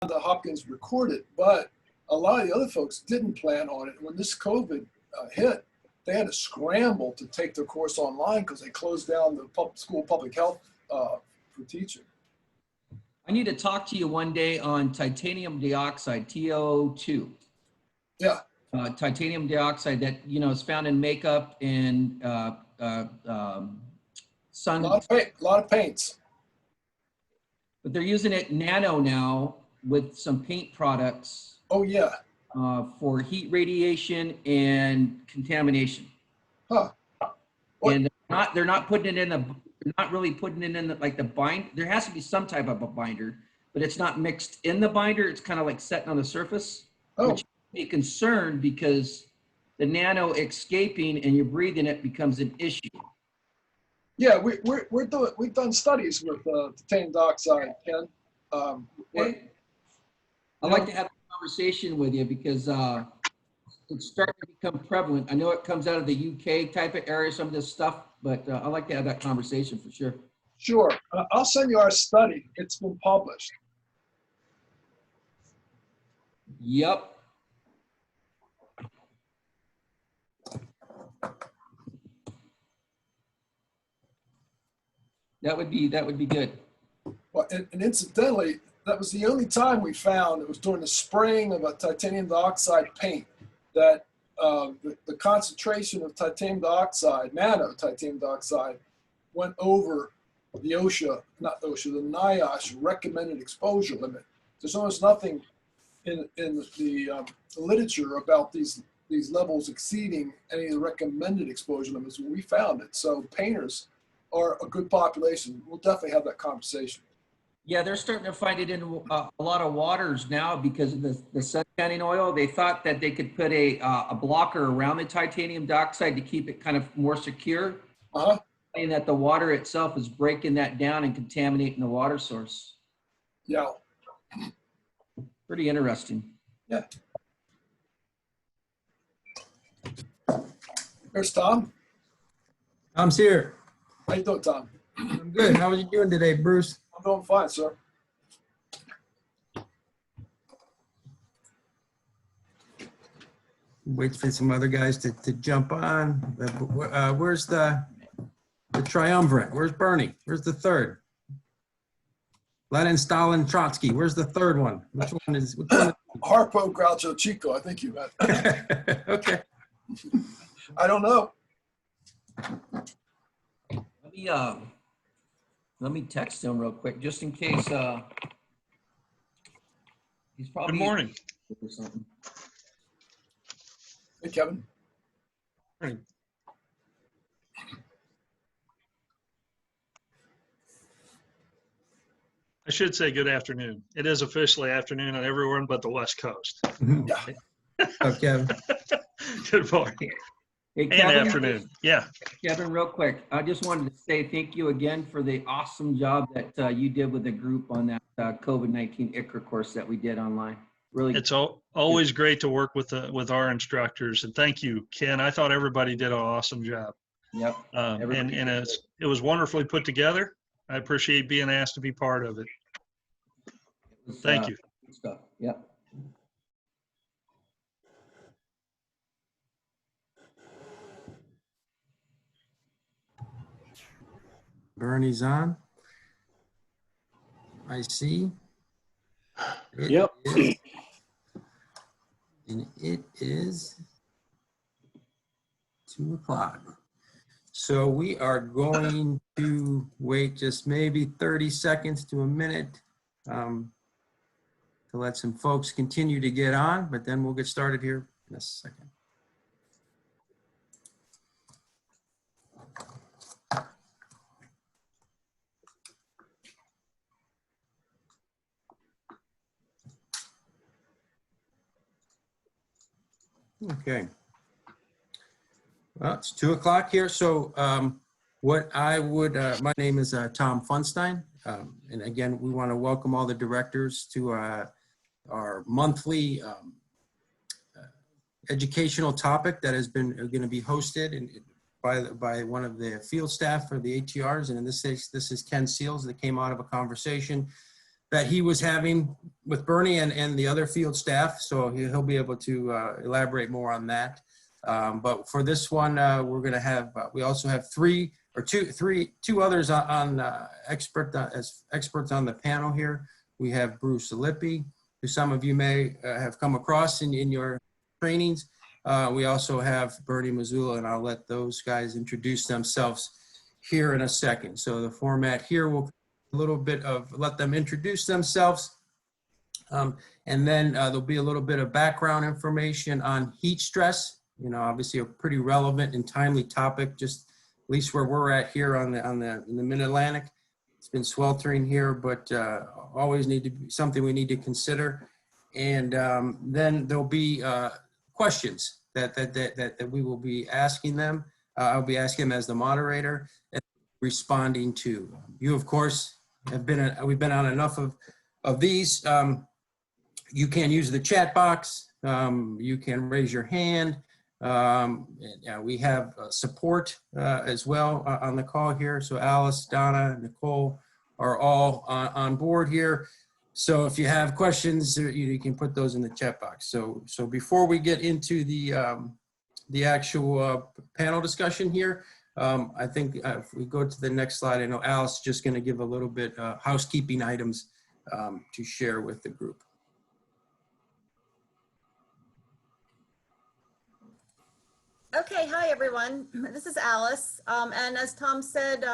Hopkins recorded, but a lot of the other folks didn't plan on it. When this COVID hit, they had to scramble to take their course online because they closed down the school public health for teaching. I need to talk to you one day on titanium dioxide, TiO2. Yeah. Titanium dioxide that, you know, is found in makeup and sun. A lot of paints. But they're using it nano now with some paint products. Oh yeah. For heat radiation and contamination. Huh. What? And they're not putting it in they're not really putting it in like the bind. There has to be some type of a binder, but it's not mixed in the binder. It's kind of like setting on the surface. Oh. Which be concerned because the nano escaping and you're breathing it becomes an issue. Yeah, we've done studies with titanium dioxide, Ken. Okay. I'd like to have a conversation with you because it's starting to become prevalent. I know it comes out of the UK type of area, some of this stuff, but I'd like to have that conversation for sure. Sure. I'll send you our study. It's been published. Yep. That would be good. Well, and incidentally, that was the only time we found, it was during the spraying of a titanium dioxide paint, that the concentration of titanium dioxide, nano titanium dioxide, went over the OSHA, not OSHA, the NIOSH recommended exposure limit. There's almost nothing in the literature about these levels exceeding any of the recommended exposure limits. We found it. So painters are a good population. We'll definitely have that conversation. Yeah, they're starting to find it in a lot of waters now because of the sun tanning oil. They thought that they could put a blocker around the titanium dioxide to keep it kind of more secure. And that the water itself is breaking that down and contaminating the water source. Yeah. Pretty interesting. Yeah. There's Tom. Tom's here. How you doing, Tom? I'm good. How are you doing today, Bruce? I'm doing fine, sir. Wait for some other guys to jump on. Where's the triumvirate? Where's Bernie? Where's the third? Lenin, Stalin, Trotsky. Where's the third one? Which one is? Harpo, Groucho, Chico. I think you meant. Okay. I don't know. Let me text him real quick just in case. He's probably. Good morning. Or something. Hey, Kevin. Morning. I should say good afternoon. It is officially afternoon on everyone but the West Coast. Yeah. Okay. Good morning. Hey, And Kevin, afternoon. Yeah. Kevin, real quick, I just wanted to say thank you again for the awesome job that you did with the group on that COVID-19 ICRA course that we did online. Really, It's always great to work with our instructors. And thank you, Ken. I thought everybody did an awesome job. Yep. And it was wonderfully put together. I appreciate being asked to be part of it. Thank you. Good stuff. Yep. Bernie's on. I see. Yep. And it is 2 o'clock. So we are going to wait just maybe 30 seconds to a minute to let some folks continue to get on, but then we'll get started here in a second. Okay. Well, it's 2 o'clock here. So what I would, my name is Tom Funstein. And again, we want to welcome all the directors to our monthly educational topic that has been going to be hosted by one of the field staff for the ATRs. And in this case, this is Ken Seals that came out of a conversation that he was having with Bernie and the other field staff. So he'll be able to elaborate more on that. But for this one, we're going to have, we also have two others as experts on the panel here. We have Bruce Lippy, who some of you may have come across in your trainings. We also have Bernie Mizula, and I'll let those guys introduce themselves here in a second. So the format here will a little bit of let them introduce themselves. And then there'll be a little bit of background information on heat stress. You know, obviously a pretty relevant and timely topic, just at least where we're at here in the Mid-Atlantic. It's been sweltering here, but always need to be something we need to consider. And then there'll be questions that we will be asking them. I'll be asking them as the moderator and responding to. You, of course, we've been on enough of these. You can use the chat box. You can raise your hand. We have support as well on the call here. So Alice, Donna, Nicole are all on board here. So if you have questions, you can put those in the chat box. So before we get into the actual panel discussion here, I think if we go to the next slide, I know Alice is just going to give a little bit housekeeping items to share with the group. Okay, hi everyone. This is Alice. And as Tom said,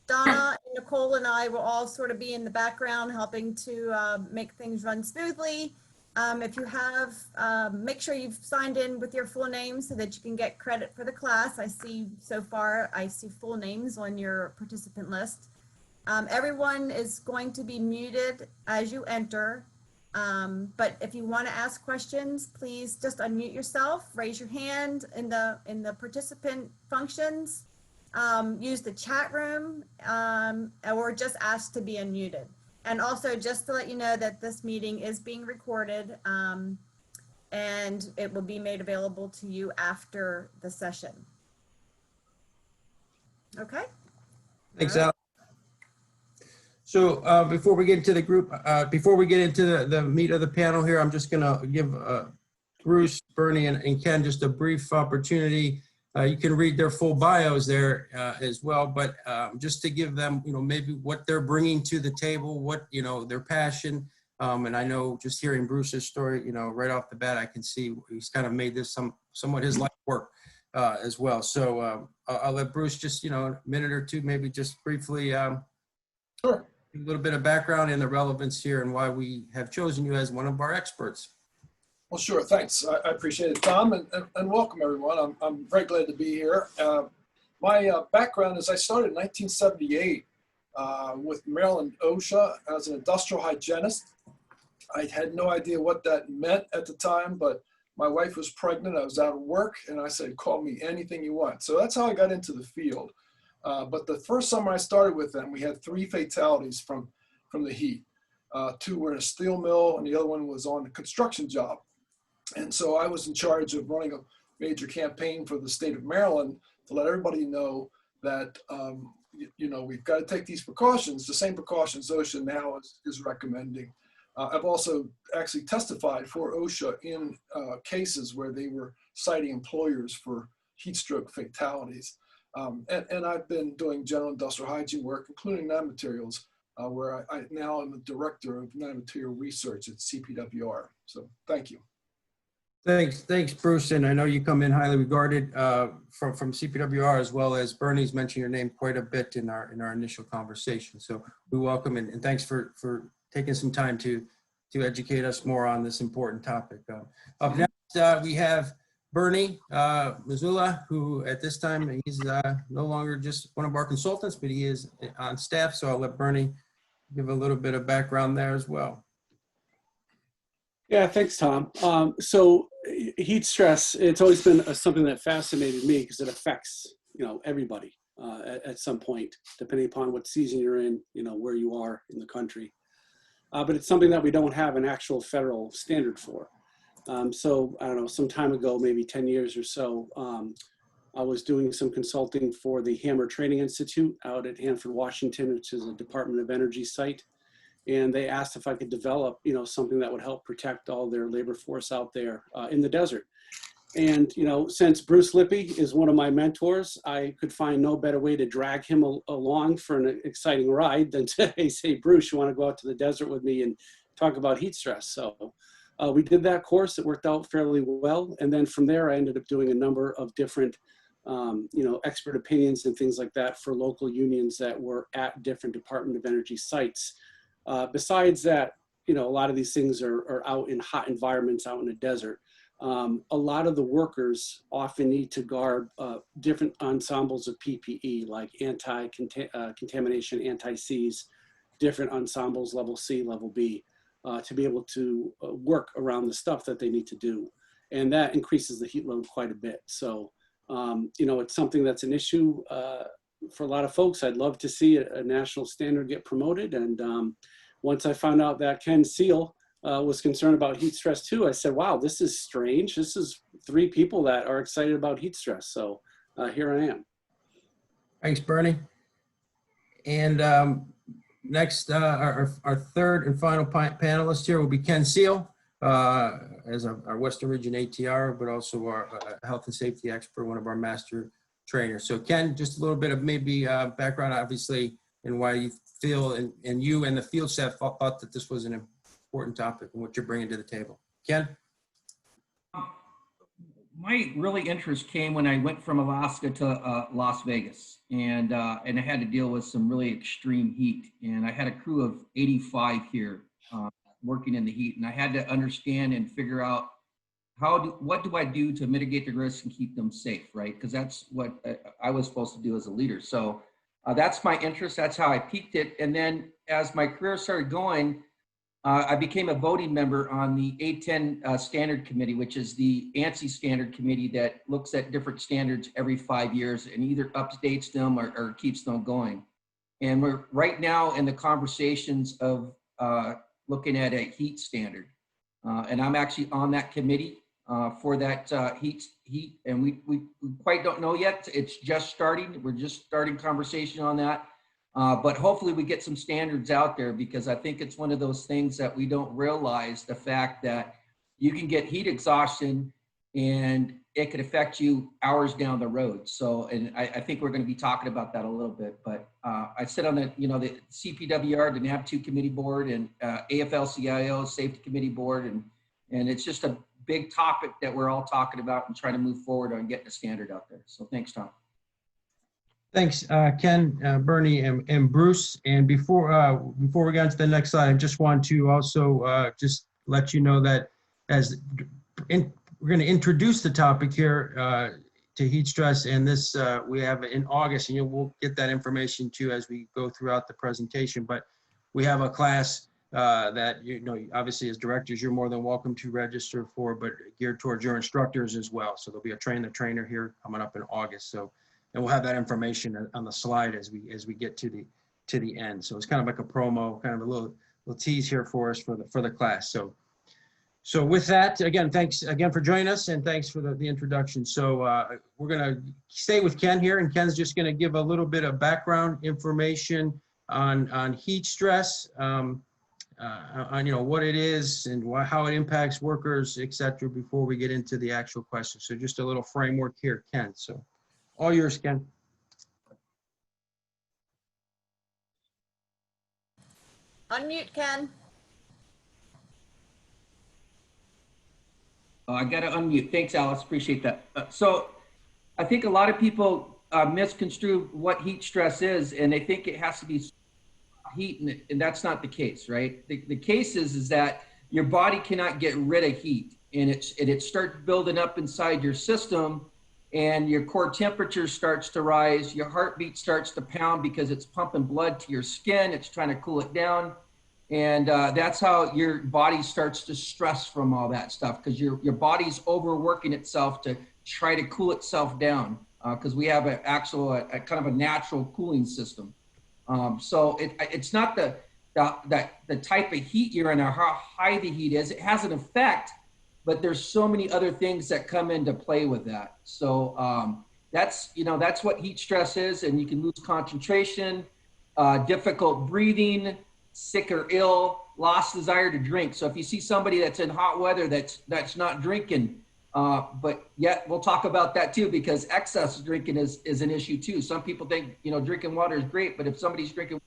Donna, Nicole, and I will all sort of be in the background helping to make things run smoothly. If you have, make sure you've signed in with your full name so that you can get credit for the class. I see so far, I see full names on your participant list. Everyone is going to be muted as you enter. But if you want to ask questions, please just unmute yourself, raise your hand in the participant functions, use the chat room, or just ask to be unmuted. And also just to let you know that this meeting is being recorded and it will be made available to you after the session. Okay? Thanks, Alex. So before we get into the group, before we get into the meat of the panel here, I'm just going to give Bruce, Bernie, and Ken just a brief opportunity. You can read their full bios there as well, but just to give them, maybe what they're bringing to the table, what, their passion. And I know just hearing Bruce's story, right off the bat, I can see he's kind of made this somewhat his life work as well. So I'll let Bruce just, a minute or two, maybe just briefly. Sure. A little bit of background and the relevance here and why we have chosen you as one of our experts. Well, sure. Thanks. I appreciate it, Tom, and welcome everyone. I'm very glad to be here. My background is I started in 1978 with Maryland OSHA as an industrial hygienist. I had no idea what that meant at the time, but my wife was pregnant. I was out of work, and I said, call me anything you want. So that's how I got into the field. But the first summer I started with them, we had 3 fatalities from the heat. 2 were in a steel mill, and the other one was on a construction job. And so I was in charge of running a major campaign for the state of Maryland to let everybody know that, we've got to take these precautions, the same precautions OSHA now is recommending. I've also actually testified for OSHA in cases where they were citing employers for heat stroke fatalities. And I've been doing general industrial hygiene work, including nanomaterials, where I now am the director of nanomaterial research at CPWR. So thank you. Thanks, Bruce. And I know you come in highly regarded from CPWR, as well as Bernie's mentioned your name quite a bit in our initial conversation. So we welcome and thanks for taking some time to educate us more on this important topic. Up next, we have Bernie Mizula, who at this time, he's no longer just one of our consultants, but he is on staff. So I'll let Bernie give a little bit of background there as well. Yeah, thanks, Tom. So heat stress, it's always been something that fascinated me because it affects, everybody at some point, depending upon what season you're in, where you are in the country. But it's something that we don't have an actual federal standard for. So I don't know, some time ago, maybe 10 years or so, I was doing some consulting for the Hammer Training Institute out at Hanford, Washington, which is a Department of Energy site. and they asked if I could develop, you know, something that would help protect all their labor force out there in the desert. And, you know, since Bruce Lippy is one of my mentors, I could find no better way to drag him along for an exciting ride than to say, Bruce, you want to go out to the desert with me and talk about heat stress? So we did that course. It worked out fairly well. And then from there, I ended up doing a number of different, you know, expert opinions and things like that for local unions that were at different Department of Energy sites. Besides that, you know, a lot of these things are out in hot environments, out in the desert. A lot of the workers often need to guard different ensembles of PPE, like anti-contamination, anti-seize, different ensembles, level C, level B, to be able to work around the stuff that they need to do. And that increases the heat load quite a bit. So, you know, it's something that's an issue for a lot of folks. I'd love to see a national standard get promoted. And once I found out that Ken Seal was concerned about heat stress too, I said, wow, this is strange. This is 3 people that are excited about heat stress. So here I am. Thanks, Bernie. And next, our third and final panelist here will be Ken Seal, as our Western Region ATR, but also our health and safety expert, one of our master trainers. So Ken, just a little bit of maybe background, obviously, and why you feel, and you and the field staff thought that this was an important topic and what you're bringing to the table. Ken? My really interest came when I went from Alaska to Las Vegas, and I had to deal with some really extreme heat. And I had a crew of 85 here working in the heat, and I had to understand and figure out what do I do to mitigate the risks and keep them safe, right? Because that's what I was supposed to do as a leader. So that's my interest. That's how I peaked it. And then as my career started going, I became a voting member on the A10 Standard Committee, which is the ANSI Standard Committee that looks at different standards every 5 years and either updates them or keeps them going. And we're right now in the conversations of looking at a heat standard. And I'm actually on that committee for that heat. And we quite don't know yet. It's just starting. We're just starting conversation on that. But hopefully we get some standards out there, because I think it's one of those things that we don't realize, the fact that you can get heat exhaustion and it could affect you hours down the road. So, and I think we're going to be talking about that a little bit, but I sit on the, you know, the CPWR, the NAB2 committee board, and AFL-CIO safety committee board. And it's just a big topic that we're all talking about and trying to move forward on getting a standard out there. So thanks, Tom. Thanks, Ken, Bernie, and Bruce. And before we get on to the next slide, I just want to also just let you know that we're going to introduce the topic here to heat stress, and this we have in August, and we'll get that information too as we go throughout the presentation. But we have a class that, you know, obviously as directors, you're more than welcome to register for, but geared towards your instructors as well. So there'll be a trainer here coming up in August. So. And we'll have that information on the slide as we get to the end. So it's kind of like a promo, kind of a little tease here for us for the class. So with that, again, thanks again for joining us, and thanks for the introduction. So we're gonna stay with Ken here, and Ken's just gonna give a little bit of background information on heat stress, on what it is and how it impacts workers, etc. Before we get into the actual questions. So just a little framework here, Ken. So. All yours, Ken. Unmute, Ken. I got to unmute. Thanks, Alice. Appreciate that. So I think a lot of people misconstrue what heat stress is, and they think it has to be heat, and that's not the case, right? The case is that your body cannot get rid of heat, and it starts building up inside your system, and your core temperature starts to rise, your heartbeat starts to pound because it's pumping blood to your skin, it's trying to cool it down. And that's how your body starts to stress from all that stuff, because your body's overworking itself to try to cool itself down, because we have a kind of a natural cooling system. So it's not the type of heat you're in or how high the heat is. It has an effect, but there's so many other things that come into play with that. So that's what heat stress is, and you can lose concentration, difficult breathing, sick or ill, lost desire to drink. So if you see somebody that's in hot weather that's not drinking, but yet we'll talk about that too, because excess drinking is an issue too. Some people think, drinking water is great, but if somebody's drinking,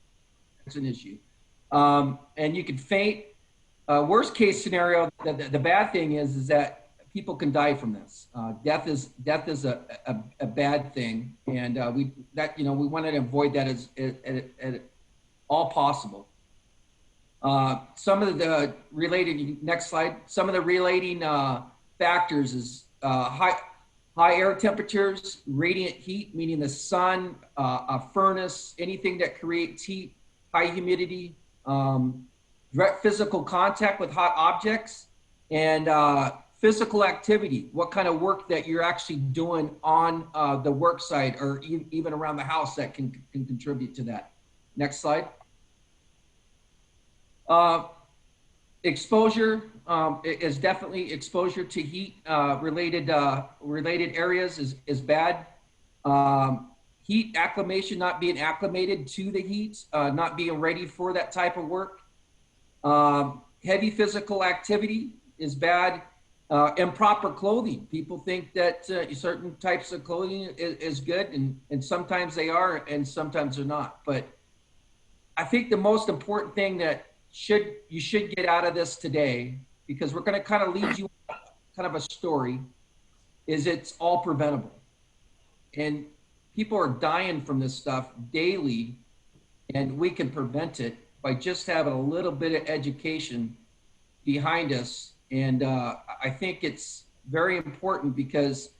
it's an issue. And you can faint. Worst case scenario, the bad thing is that people can die from this. Death is a bad thing, and we want to avoid that as all possible. Some of the related, next slide, some of the relating factors is high air temperatures, radiant heat, meaning the sun, a furnace, anything that creates heat, high humidity, direct physical contact with hot objects, and physical activity, what kind of work that you're actually doing on the work site or even around the house that can contribute to that. Next slide. Exposure is definitely exposure to heat related areas is bad. Heat acclimation, not being acclimated to the heat, not being ready for that type of work. Heavy physical activity is bad. Improper clothing. People think that certain types of clothing is good, and sometimes they are, and sometimes they're not. But I think the most important thing that you should get out of this today, because we're going to kind of lead you kind of a story, is it's all preventable. And people are dying from this stuff daily, and we can prevent it by just having a little bit of education behind us. And I think it's very important because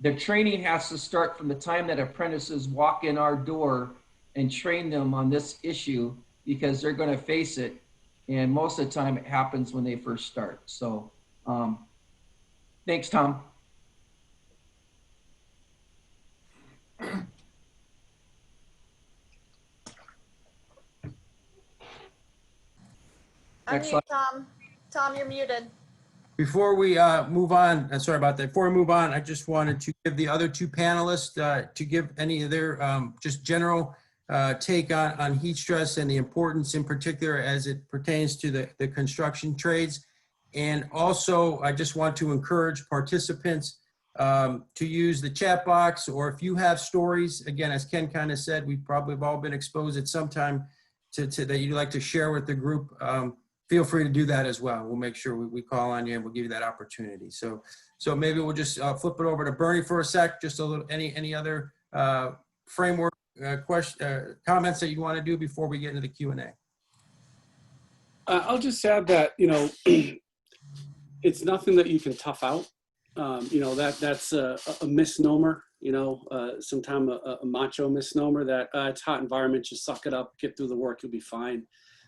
the training has to start from the time that apprentices walk in our door and train them on this issue, because they're going to face it. And most of the time it happens when they first start. So thanks, Tom. Next Unmute, slide. Tom. Tom, you're muted. Before we move on, sorry about that. Before we move on, I just wanted to give the other two panelists to give any of their just general take on heat stress and the importance in particular as it pertains to the construction trades. And also, I just want to encourage participants to use the chat box, or if you have stories, again, as Ken kind of said, we probably have all been exposed at some time to that you'd like to share with the group. Feel free to do that as well. We'll make sure we call on you and we'll give you that opportunity. So maybe we'll just flip it over to Bernie for a sec. Just a little, any other framework comments that you want to do before we get into the Q&A? I'll just add that, it's nothing that you can tough out. That's a misnomer, sometimes a macho misnomer that it's hot environment, just suck it up, get through the work, you'll be fine.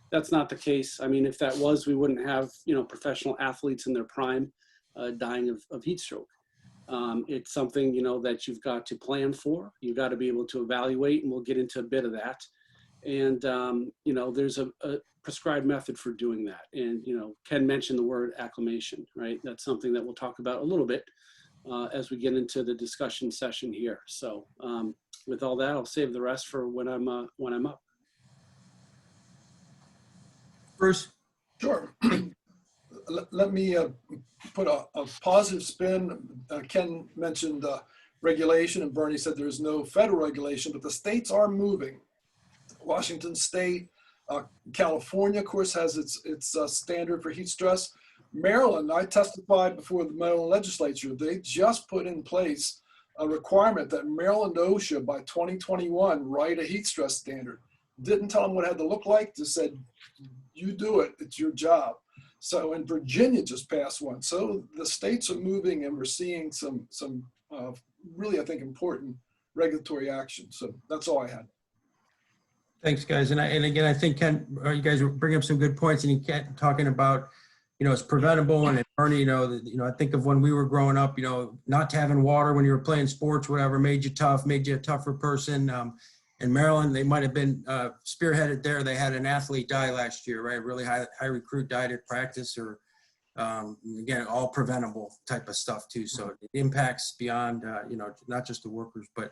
That's not the case. I mean, if that was, we wouldn't have, professional athletes in their prime dying of heat stroke. It's something, that you've got to plan for. You've got to be able to evaluate, and we'll get into a bit of that. And, there's a prescribed method for doing that. And, Ken mentioned the word acclimation, right? That's something that we'll talk about a little bit as we get into the discussion session here. So with all that, I'll save the rest for when I'm up. Bruce? Sure. Let me put a positive spin. Ken mentioned regulation, and Bernie said there's no federal regulation, but the states are moving. Washington State, California, of course, has its standard for heat stress. Maryland, I testified before the Maryland legislature, they just put in place a requirement that Maryland OSHA by 2021 write a heat stress standard. Didn't tell them what it had to look like, just said, you do it, it's your job. So, and Virginia just passed one. So the states are moving, and we're seeing some really, I think, important regulatory action. So that's all I had. Thanks, guys. And again, I think Ken, you guys are bringing up some good points, and you kept talking about, it's preventable. And Bernie, I think of when we were growing up, not having water when you were playing sports, whatever, made you tough, made you a tougher person. In Maryland, they might have been spearheaded there. They had an athlete die last year, right? Really high recruit died at practice, or again, all preventable type of stuff too. So it impacts beyond, not just the workers, but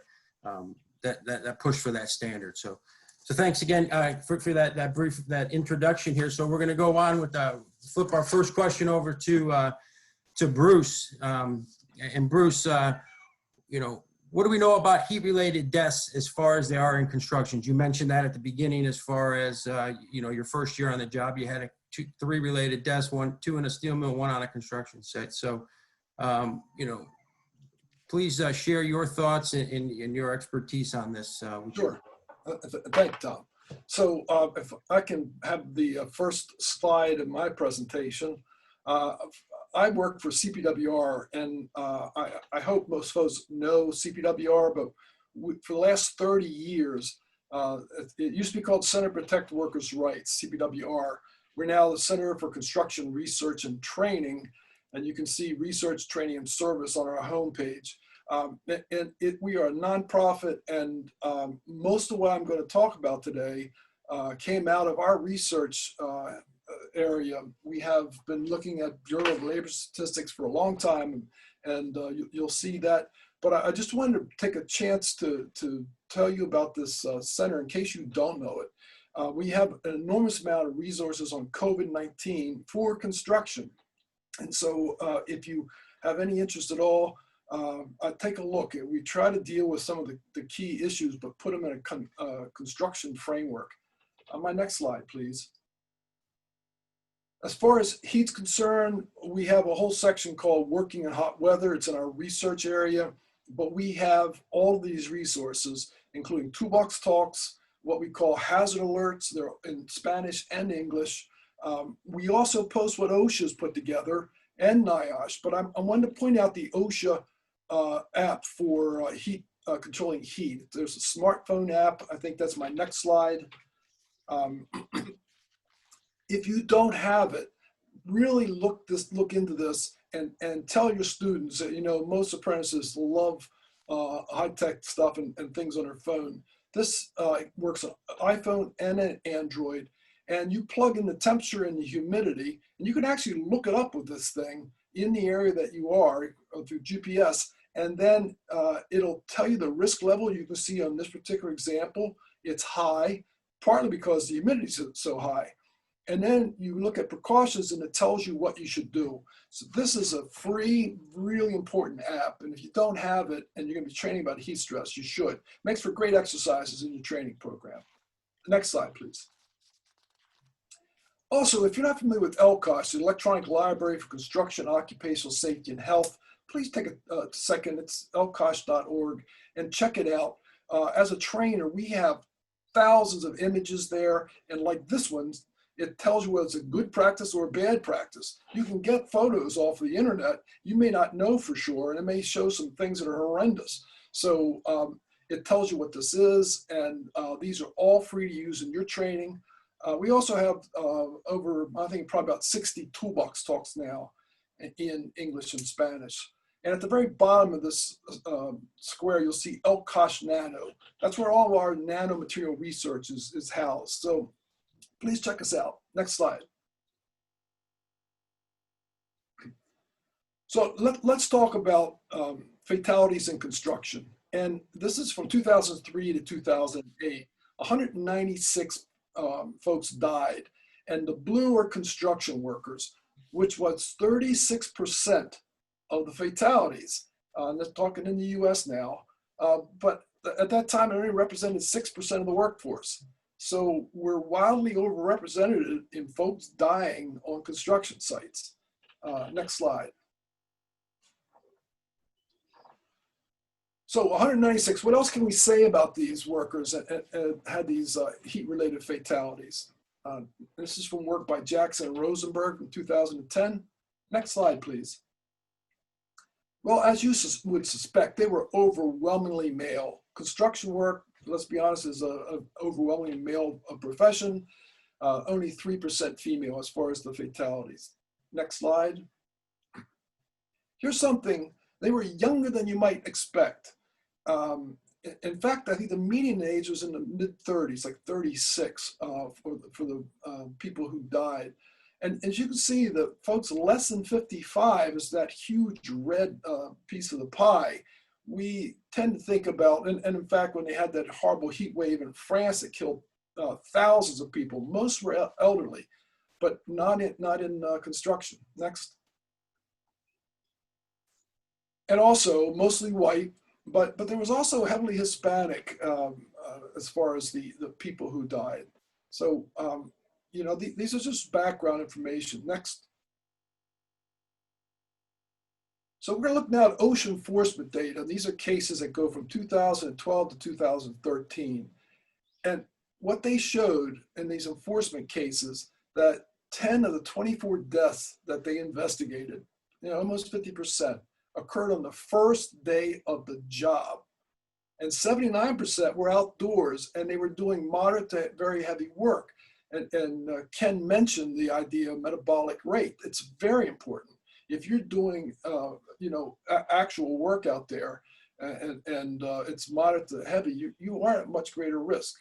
that push for that standard. So So thanks again for that brief introduction here. So we're going to go on with flip our first question over to Bruce. And Bruce, what do we know about heat-related deaths as far as they are in construction? You mentioned that at the beginning, as far as your first year on the job, you had three related deaths, two in a steel mill, one on a construction site. So, please share your thoughts and your expertise on this. Sure. Thank you, Tom. So if I can have the first slide of my presentation. I work for CPWR, and I hope most folks know CPWR, but for the last 30 years, it used to be called Center to Protect Workers' Rights, CPWR. We're now the Center for Construction Research and Training, and you can see research, training, and service on our homepage. We are a nonprofit, and most of what I'm going to talk about today came out of our research area. We have been looking at Bureau of Labor Statistics for a long time, and you'll see that. But I just wanted to take a chance to tell you about this center in case you don't know it. We have an enormous amount of resources on COVID-19 for construction. And so if you have any interest at all, take a look. We try to deal with some of the key issues, but put them in a construction framework. My next slide, please. As far as heat's concerned, we have a whole section called Working in Hot Weather. It's in our research area, but we have all these resources, including toolbox talks, what we call hazard alerts. They're in Spanish and English. We also post what OSHA's put together and NIOSH, but I wanted to point out the OSHA app for heat, controlling heat. There's a smartphone app. I think that's my next slide. If you don't have it, really look into this and tell your students that, most apprentices love high-tech stuff and things on their phone. This works on iPhone and an Android, and you plug in the temperature and the humidity, and you can actually look it up with this thing in the area that you are through GPS, and then it'll tell you the risk level. You can see on this particular example, it's high, partly because the humidity is so high. And then you look at precautions and it tells you what you should do. So this is a free, really important app. And if you don't have it and you're going to be training about heat stress, you should. Makes for great exercises in your training program. Next slide, please. Also, if you're not familiar with ELCOSH, the Electronic Library for Construction, Occupational Safety, and Health, please take a second. It's elcosh.org and check it out. As a trainer, we have thousands of images there. And like this one, it tells you whether it's a good practice or a bad practice. You can get photos off the internet. You may not know for sure, and it may show some things that are horrendous. So it tells you what this is, and these are all free to use in your training. We also have over, I think, probably about 60 toolbox talks now in English and Spanish. And at the very bottom of this square, you'll see ELCOSH Nano. That's where all of our nanomaterial research is housed. So please check us out. Next slide. So let's talk about fatalities in construction. And this is from 2003 to 2008. 196 folks died. And the blue are construction workers, which was 36% of the fatalities. And they're talking in the US now. But at that time, it only represented 6% of the workforce. So we're wildly overrepresented in folks dying on construction sites. Next slide. So 196, what else can we say about these workers that had these heat-related fatalities? This is from work by Jackson and Rosenberg in 2010. Next slide, please. Well, as you would suspect, they were overwhelmingly male. Construction work, let's be honest, is an overwhelmingly male profession. Only 3% female as far as the fatalities. Next slide. Here's something, they were younger than you might expect. In fact, I think the median age was in the mid-30s, like 36 for the people who died. And as you can see, the folks less than 55 is that huge red piece of the pie. We tend to think about, and in fact, when they had that horrible heat wave in France that killed thousands of people. Most were elderly, but not in construction. Next. And also mostly white, but there was also heavily Hispanic as far as the people who died. So, you know, these are just background information. Next. So we're going to look now at OSHA enforcement data. These are cases that go from 2012 to 2013. And what they showed in these enforcement cases, that 10 of the 24 deaths that they investigated, you know, almost 50%, occurred on the first day of the job. And 79% were outdoors, and they were doing moderate to very heavy work. And Ken mentioned the idea of metabolic rate. It's very important. If you're doing, you know, actual work out there and it's moderate to heavy, you are at much greater risk.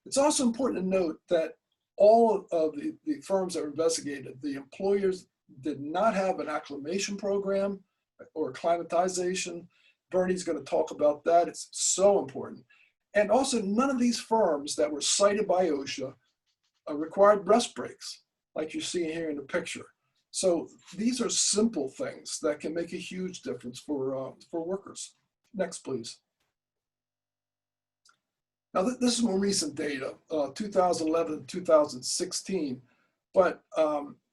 It's also important to note that all of the firms that were investigated, the employers did not have an acclimation program or acclimatization. Bernie's going to talk about that. It's so important. And also, none of these firms that were cited by OSHA required breast breaks, like you see here in the picture. So these are simple things that can make a huge difference for workers. Next, please. Now, this is more recent data, 2011 and 2016, but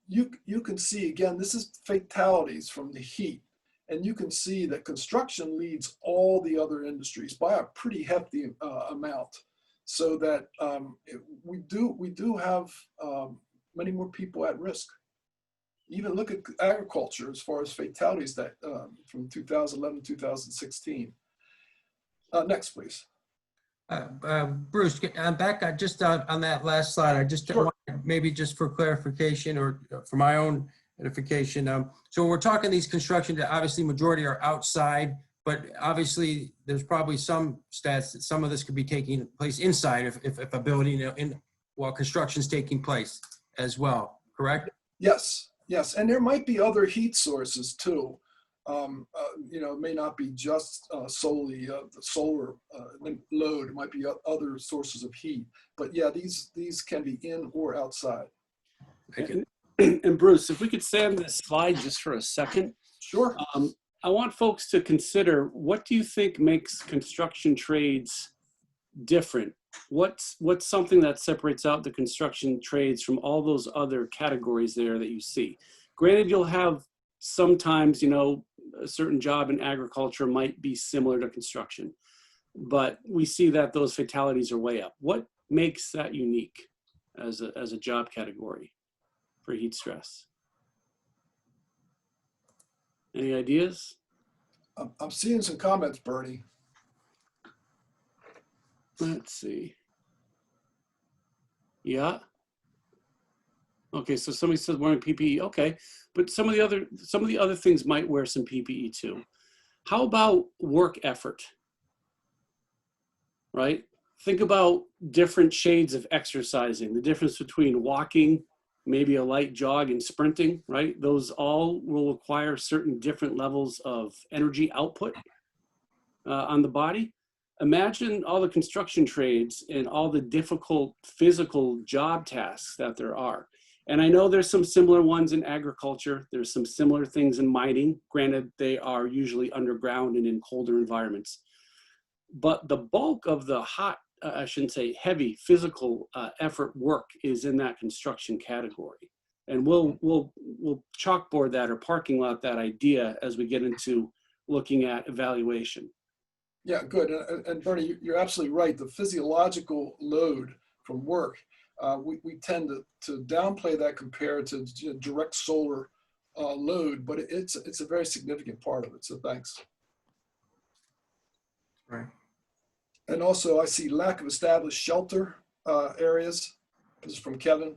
you can see, again, this is fatalities from the heat. And you can see that construction leads all the other industries by a pretty hefty amount. So that we do have many more people at risk. Even look at agriculture as far as fatalities that from 2011 to 2016. Next, please. Bruce, I'm back just on that last slide. I just Sure. maybe just for clarification or for my own edification. So we're talking these construction that obviously majority are outside, but obviously there's probably some stats that some of this could be taking place inside if a building, you know, while construction's taking place as well, correct? Yes, yes, and there might be other heat sources too. You know, it may not be just solely the solar load. It might be other sources of heat. But yeah, these can be in or outside. And Bruce, if we could stay on this slide just for a second. Sure. I want folks to consider, what do you think makes construction trades different? What's something that separates out the construction trades from all those other categories there that you see? Granted, you'll have sometimes, you know, a certain job in agriculture might be similar to construction, but we see that those fatalities are way up. What makes that unique as a job category for heat stress? Any ideas? I'm seeing some comments, Bernie. Let's see. Yeah. Okay, so somebody says wearing PPE. Okay, but some of the other things might wear some PPE too. How about work effort? Right? Think about different shades of exercising, the difference between walking, maybe a light jog, and sprinting, right? Those all will require certain different levels of energy output on the body. Imagine all the construction trades and all the difficult physical job tasks that there are. And I know there's some similar ones in agriculture. There's some similar things in mining. Granted, they are usually underground and in colder environments. But the bulk of the I shouldn't say heavy physical effort work is in that construction category. And we'll chalkboard that or parking lot that idea as we get into looking at evaluation. Yeah, good. And Bernie, you're absolutely right. The physiological load from work, we tend to downplay that compared to direct solar load, but it's a very significant part of it. So thanks. Right. And also, I see lack of established shelter areas. This is from Kevin.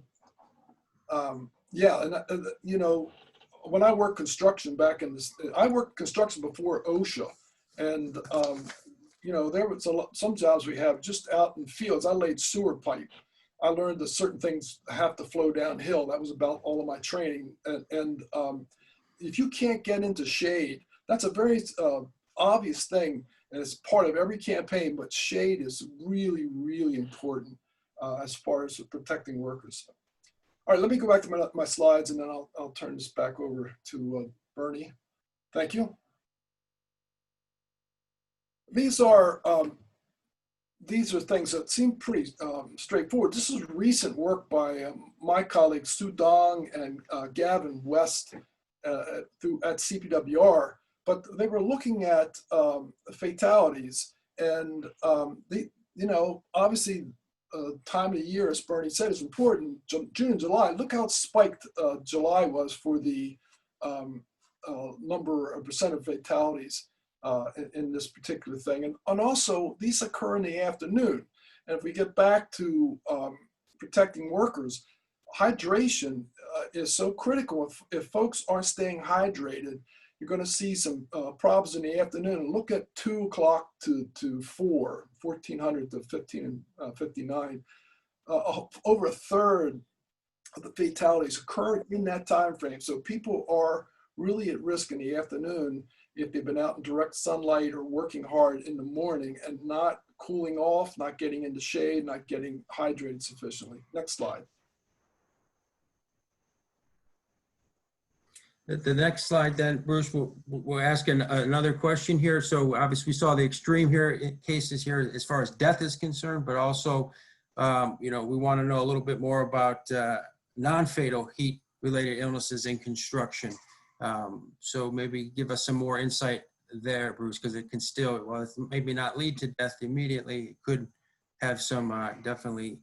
Yeah, and you know, when I worked construction back in this, I worked construction before OSHA, and you know, there was some jobs we have just out in fields. I laid sewer pipe. I learned that certain things have to flow downhill. That was about all of my training. And if you can't get into shade, that's a very obvious thing. And it's part of every campaign, but shade is really, really important. as far as protecting workers. All right, let me go back to my slides, and then I'll turn this back over to Bernie. Thank you. These are things that seem pretty straightforward. This is recent work by my colleagues Sue Dong and Gavin West at CPWR, but they were looking at fatalities, and obviously time of the year, as Bernie said, is important. June and July. Look how spiked July was for the number of percent of fatalities in this particular thing. And also, these occur in the afternoon. And if we get back to protecting workers, hydration is so critical. If folks aren't staying hydrated, you're going to see some problems in the afternoon. Look at 2 o'clock to 4, 1400 to 1559. Over a third of the fatalities occur in that time frame. So people are really at risk in the afternoon if they've been out in direct sunlight or working hard in the morning and not cooling off, not getting into shade, not getting hydrated sufficiently. Next slide. The next slide then, Bruce, we're asking another question here. So obviously we saw the extreme cases here as far as death is concerned, but also, we want to know a little bit more about non-fatal heat-related illnesses in construction. So maybe give us some more insight there, Bruce, because it can still, well, it maybe not lead to death immediately. It could have some definitely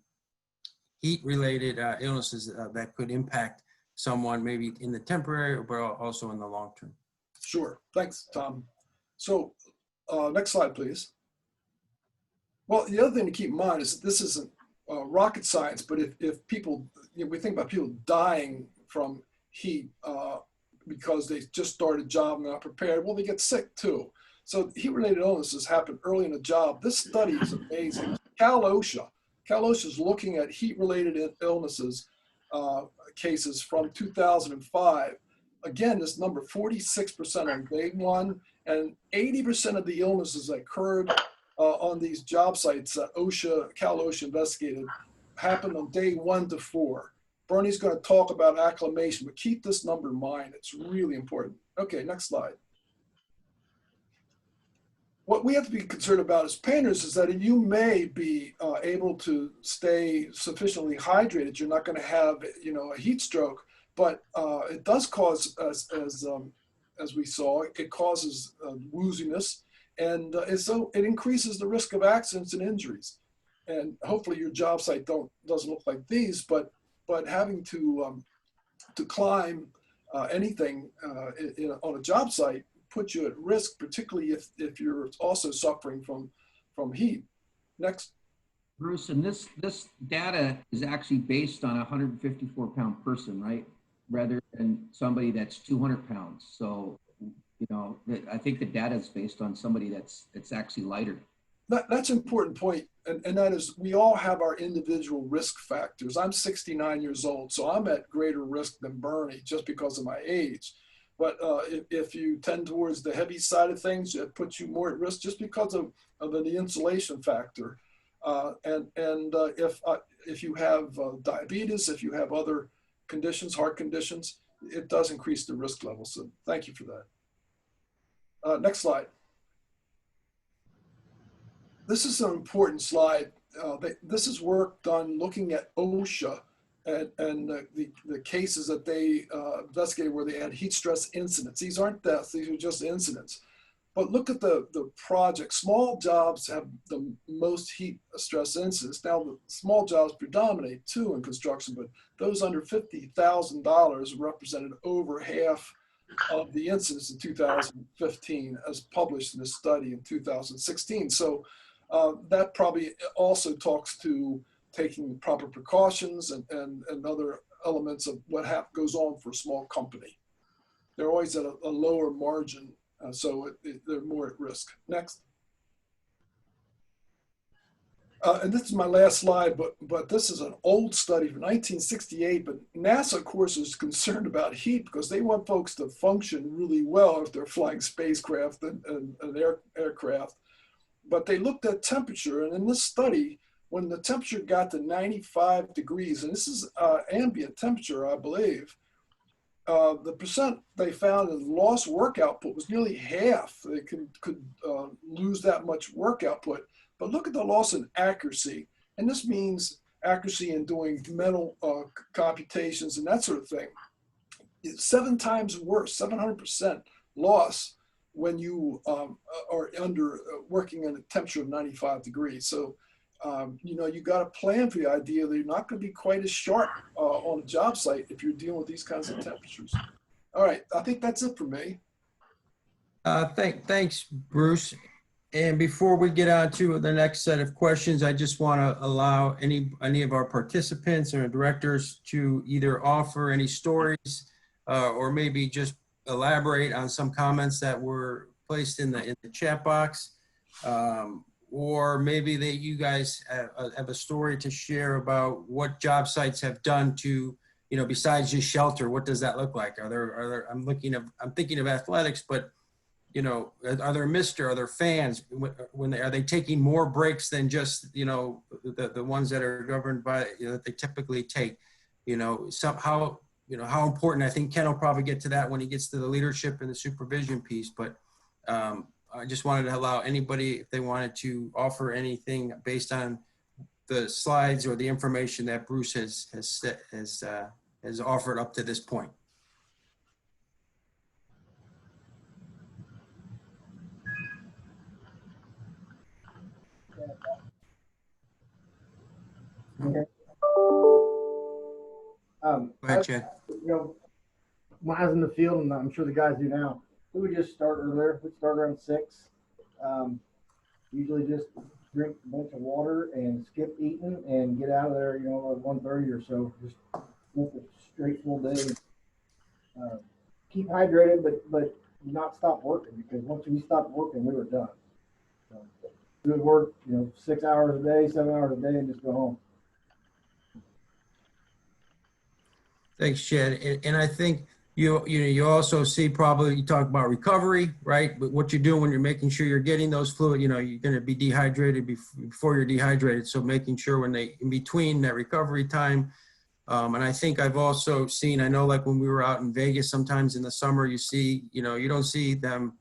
heat-related illnesses that could impact someone maybe in the temporary, but also in the long term. Sure, thanks, Tom. So next slide, please. Well, the other thing to keep in mind is that this isn't rocket science, but if people, we think about people dying from heat because they just started a job and not prepared, well, they get sick too. So heat-related illnesses happen early in the job. This study is amazing. Cal OSHA is looking at heat-related illnesses cases from 2005. Again, this number 46% on day one, and 80% of the illnesses that occurred on these job sites that Cal OSHA investigated happened on day 1 to 4. Bernie's going to talk about acclimation, but keep this number in mind. It's really important. Okay, next slide. What we have to be concerned about as painters is that you may be able to stay sufficiently hydrated. You're not going to have, a heat stroke, but it does cause, as we saw, it causes wooziness, and so it increases the risk of accidents and injuries. And hopefully your job site doesn't look like these, but having to climb anything on a job site put you at risk, particularly if you're also suffering from heat. Next. Bruce, and this data is actually based on a 154-pound person, right? Rather than somebody that's 200 pounds. So, I think the data is based on somebody that's actually lighter. That's an important point, and that is we all have our individual risk factors. I'm 69 years old, so I'm at greater risk than Bernie just because of my age. But if you tend towards the heavy side of things, it puts you more at risk just because of the insulation factor. And if you have diabetes, if you have other conditions, heart conditions, it does increase the risk level. So thank you for that. Next slide. This is an important slide. This is work done looking at OSHA and the cases that they investigated where they had heat stress incidents. These aren't deaths, these are just incidents. But look at the project. Small jobs have the most heat stress incidents. Now, the small jobs predominate too in construction, but those under $50,000 represented over half of the incidents in 2015 as published in a study in 2016. So that probably also talks to taking proper precautions and other elements of what goes on for a small company. They're always at a lower margin, so they're more at risk. Next. And this is my last slide, but this is an old study from 1968, but NASA, of course, is concerned about heat because they want folks to function really well if they're flying spacecraft and aircraft. But they looked at temperature, and in this study, when the temperature got to 95 degrees, and this is ambient temperature, I believe, the percent they found in lost work output was nearly half. They could lose that much work output. But look at the loss in accuracy. And this means accuracy in doing mental computations and that sort of thing. It's 7 times worse, 700% loss when you are under working at a temperature of 95 degrees. So, you know, you got to plan for the idea that you're not going to be quite as sharp on a job site if you're dealing with these kinds of temperatures. All right, I think that's it for me. Thanks, Bruce. And before we get on to the next set of questions, I just want to allow any of our participants or directors to either offer any stories or maybe just elaborate on some comments that were placed in the chat box. Or maybe that you guys have a story to share about what job sites have done to, you know, besides just shelter, what does that look like? Are there, I'm thinking of athletics, but, you know, are there fans are they taking more breaks than just, you know, the ones that are governed by, you know, that they typically take, you know, somehow, you know, how important, I think Ken will probably get to that when he gets to the leadership and the supervision piece, but I just wanted to allow anybody, if they wanted to offer anything based on the slides or the information that Bruce has offered up to this point. Okay. Go ahead, Chad. You know, when I was in the field, and I'm sure the guys do now, we would just start earlier. We'd start around 6. Usually just drink a bunch of water and skip eating and get out of there, you know, at 1:30 or so. Just work a straight full day. Keep hydrated, but not stop working, because once we stopped working, we were done. So we would work, you know, 6 hours a day, 7 hours a day, and just go home. Thanks, Chad. And I think you also see, probably you talk about recovery, right? But what you're doing when you're making sure you're getting those fluid, you know, you're going to be dehydrated before you're dehydrated. So making sure when in between that recovery time. And I think I've also seen, I know like when we were out in Vegas, sometimes in the summer, you see, you know, you don't see them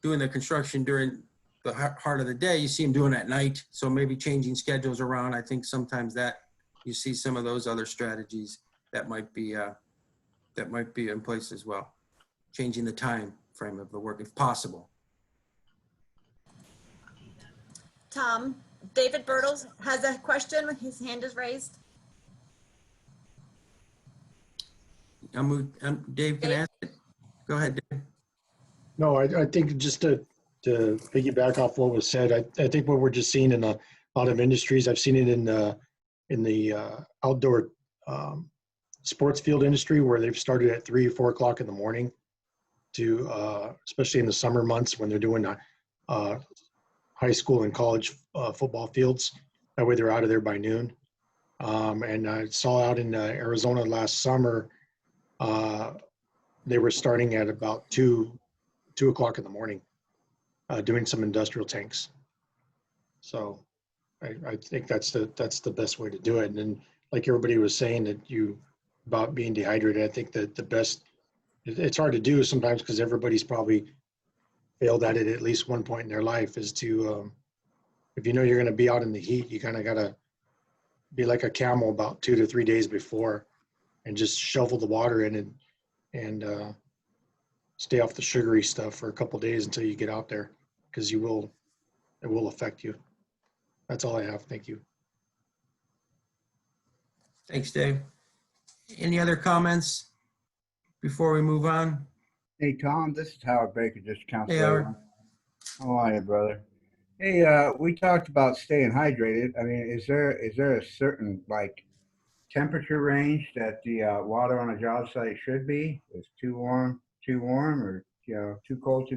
doing the construction during the heart of the day. You see them doing it at night. So maybe changing schedules around. I think sometimes that you see some of those other strategies that might be in place as well. Changing the time frame of the work if possible. Tom, David Bertles has a question. His hand is raised. Dave can ask it. Go ahead, Dave. No, I think just to piggyback off what was said, I think what we're just seeing in a lot of industries, I've seen it in the outdoor sports field industry, where they've started at 3 or 4 o'clock in the morning to, especially in the summer months when they're doing high school and college football fields. That way they're out of there by noon. And I saw out in Arizona last summer, they were starting at about 2 o'clock in the morning, doing some industrial tanks. So I think that's the best way to do it. And then, like everybody was saying, about being dehydrated, I think that the best, it's hard to do sometimes because everybody's probably failed at it at least one point in their life, is to, if you know you're going to be out in the heat, you kind of got to be like a camel about 2 to 3 days before and just shovel the water in and stay off the sugary stuff for a couple of days until you get out there, because it will affect you. That's all I have. Thank you. Thanks, Dave. Any other comments before we move on? Hey, Tom, this is Howard Baker, just council. Hey, Howard. How are you, brother? Hey, we talked about staying hydrated. I mean, is there a certain like temperature range that the water on a job site should be? Is too warm, or, you know, too cold,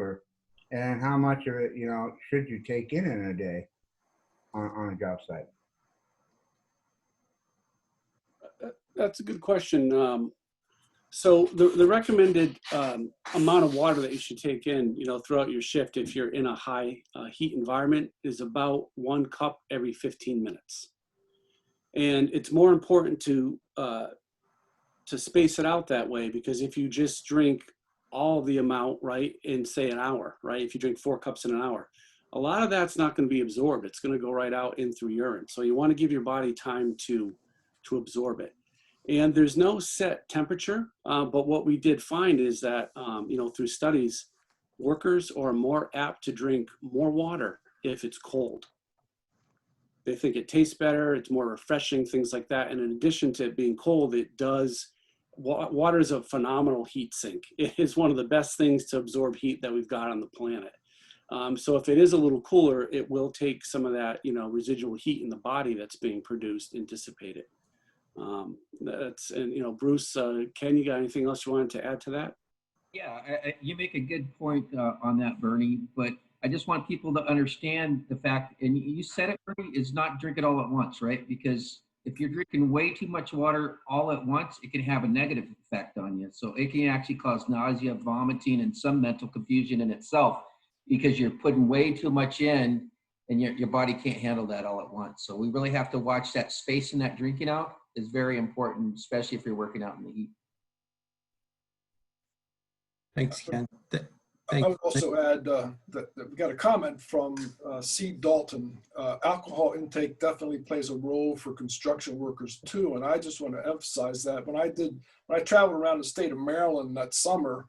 or, and how much of it, you know, should you take in a day on a job site? That's a good question. So the recommended amount of water that you should take in, throughout your shift if you're in a high heat environment is about 1 cup every 15 minutes. And it's more important to space it out that way, because if you just drink all the amount, right, in say an hour, right, if you drink 4 cups in an hour, a lot of that's not going to be absorbed. It's going to go right out in through urine. So you want to give your body time to absorb it. And there's no set temperature, but what we did find is that, through studies, workers are more apt to drink more water if it's cold. They think it tastes better, it's more refreshing, things like that. And in addition to it being cold, water is a phenomenal heat sink. It is one of the best things to absorb heat that we've got on the planet. So if it is a little cooler, it will take some of that, residual heat in the body that's being produced and dissipate it. Bruce, Ken, you got anything else you wanted to add to that? Yeah, you make a good point on that, Bernie, but I just want people to understand the fact, and you said it, Bernie, is not drink it all at once, right? Because if you're drinking way too much water all at once, it can have a negative effect on you. So it can actually cause nausea, vomiting, and some mental confusion in itself, because you're putting way too much in and your body can't handle that all at once. So we really have to watch that space in that drinking out is very important, especially if you're working out in the heat. Thanks, Ken. I would also add that we got a comment from C. Dalton. Alcohol intake definitely plays a role for construction workers too, and I just want to emphasize that. When I traveled around the state of Maryland that summer,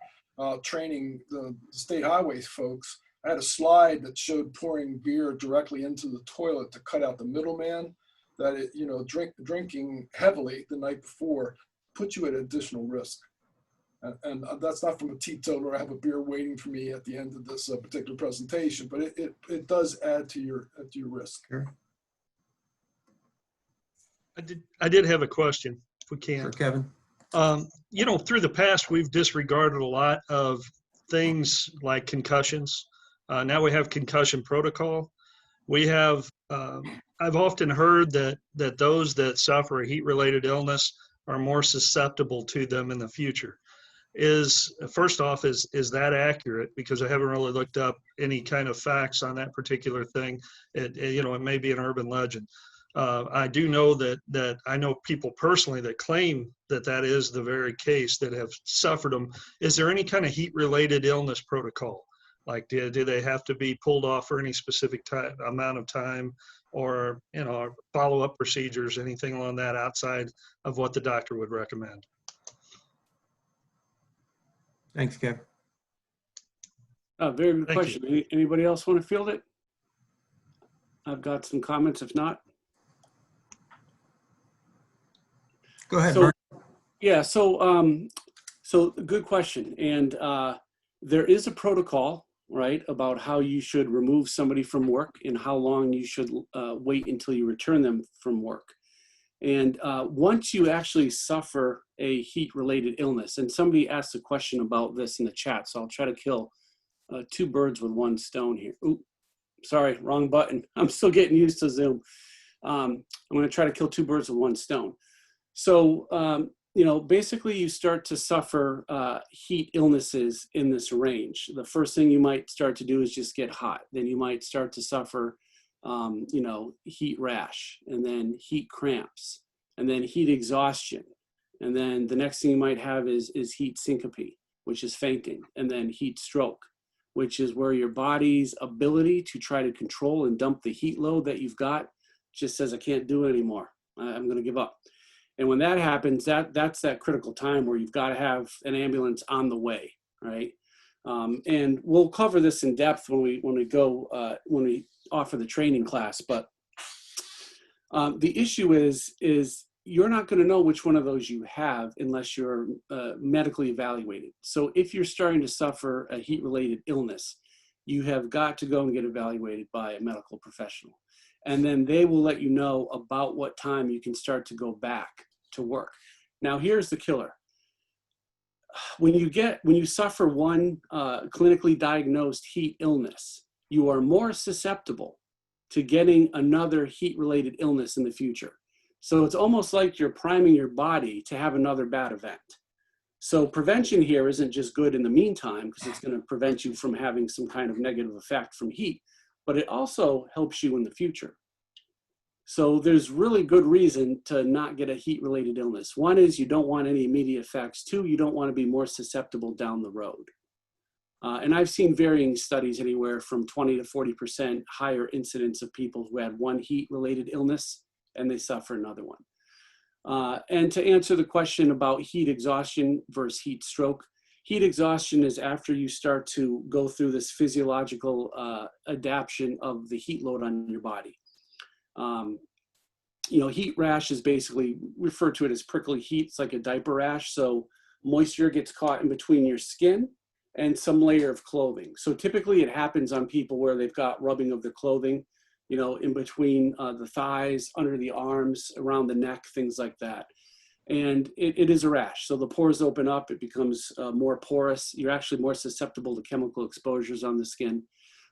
training the state highways folks, I had a slide that showed pouring beer directly into the toilet to cut out the middleman. That drinking heavily the night before puts you at additional risk. And that's not from a teetotaler. I have a beer waiting for me at the end of this particular presentation, but it does add to your risk. Sure. I did have a question, if we can. Sure, Kevin. Through the past, we've disregarded a lot of things like concussions. Now we have concussion protocol. We have, I've often heard that those that suffer a heat-related illness are more susceptible to them in the future. First off, is that accurate? Because I haven't really looked up any kind of facts on that particular thing. It may be an urban legend. I do know that I know people personally that claim that is the very case, that have suffered them. Is there any kind of heat-related illness protocol? Like, do they have to be pulled off for any specific amount of time, or follow-up procedures, anything along that outside of what the doctor would recommend? Thanks, Kev. Very good Thank question. Anybody else want to field it? I've got some comments, if not. Go ahead, So, Bernie. yeah, so good question. And there is a protocol, right, about how you should remove somebody from work and how long you should wait until you return them from work. And once you actually suffer a heat-related illness, and somebody asked a question about this in the chat, so I'll try to kill 2 birds with 1 stone here. Ooh, sorry, wrong button. I'm still getting used to Zoom. I'm going to try to kill 2 birds with 1 stone. So, basically you start to suffer heat illnesses in this range. The first thing you might start to do is just get hot. Then you might start to suffer heat rash, and then heat cramps, and then heat exhaustion. And then the next thing you might have is heat syncope, which is fainting, and then heat stroke, which is where your body's ability to try to control and dump the heat load that you've got just says, I can't do it anymore. I'm going to give up. And when that happens, that's that critical time where you've got to have an ambulance on the way, right? And we'll cover this in depth when we offer the training class. But the issue is you're not going to know which one of those you have unless you're medically evaluated. So if you're starting to suffer a heat-related illness, you have got to go and get evaluated by a medical professional. And then they will let you know about what time you can start to go back to work. Now, here's the killer. When you suffer one clinically diagnosed heat illness, you are more susceptible to getting another heat-related illness in the future. So it's almost like you're priming your body to have another bad event. So prevention here isn't just good in the meantime, because it's going to prevent you from having some kind of negative effect from heat, but it also helps you in the future. So there's really good reason to not get a heat-related illness. One is you don't want any immediate effects. Two, you don't want to be more susceptible down the road. And I've seen varying studies anywhere from 20 to 40% higher incidence of people who had one heat-related illness and they suffer another one. And to answer the question about heat exhaustion versus heat stroke, heat exhaustion is after you start to go through this physiological adaptation of the heat load on your body. You know, heat rash is basically referred to it as prickly heat. It's like a diaper rash. So moisture gets caught in between your skin and some layer of clothing. So typically it happens on people where they've got rubbing of the clothing, you know, in between the thighs, under the arms, around the neck, things like that. And it is a rash. So the pores open up, it becomes more porous. You're actually more susceptible to chemical exposures on the skin.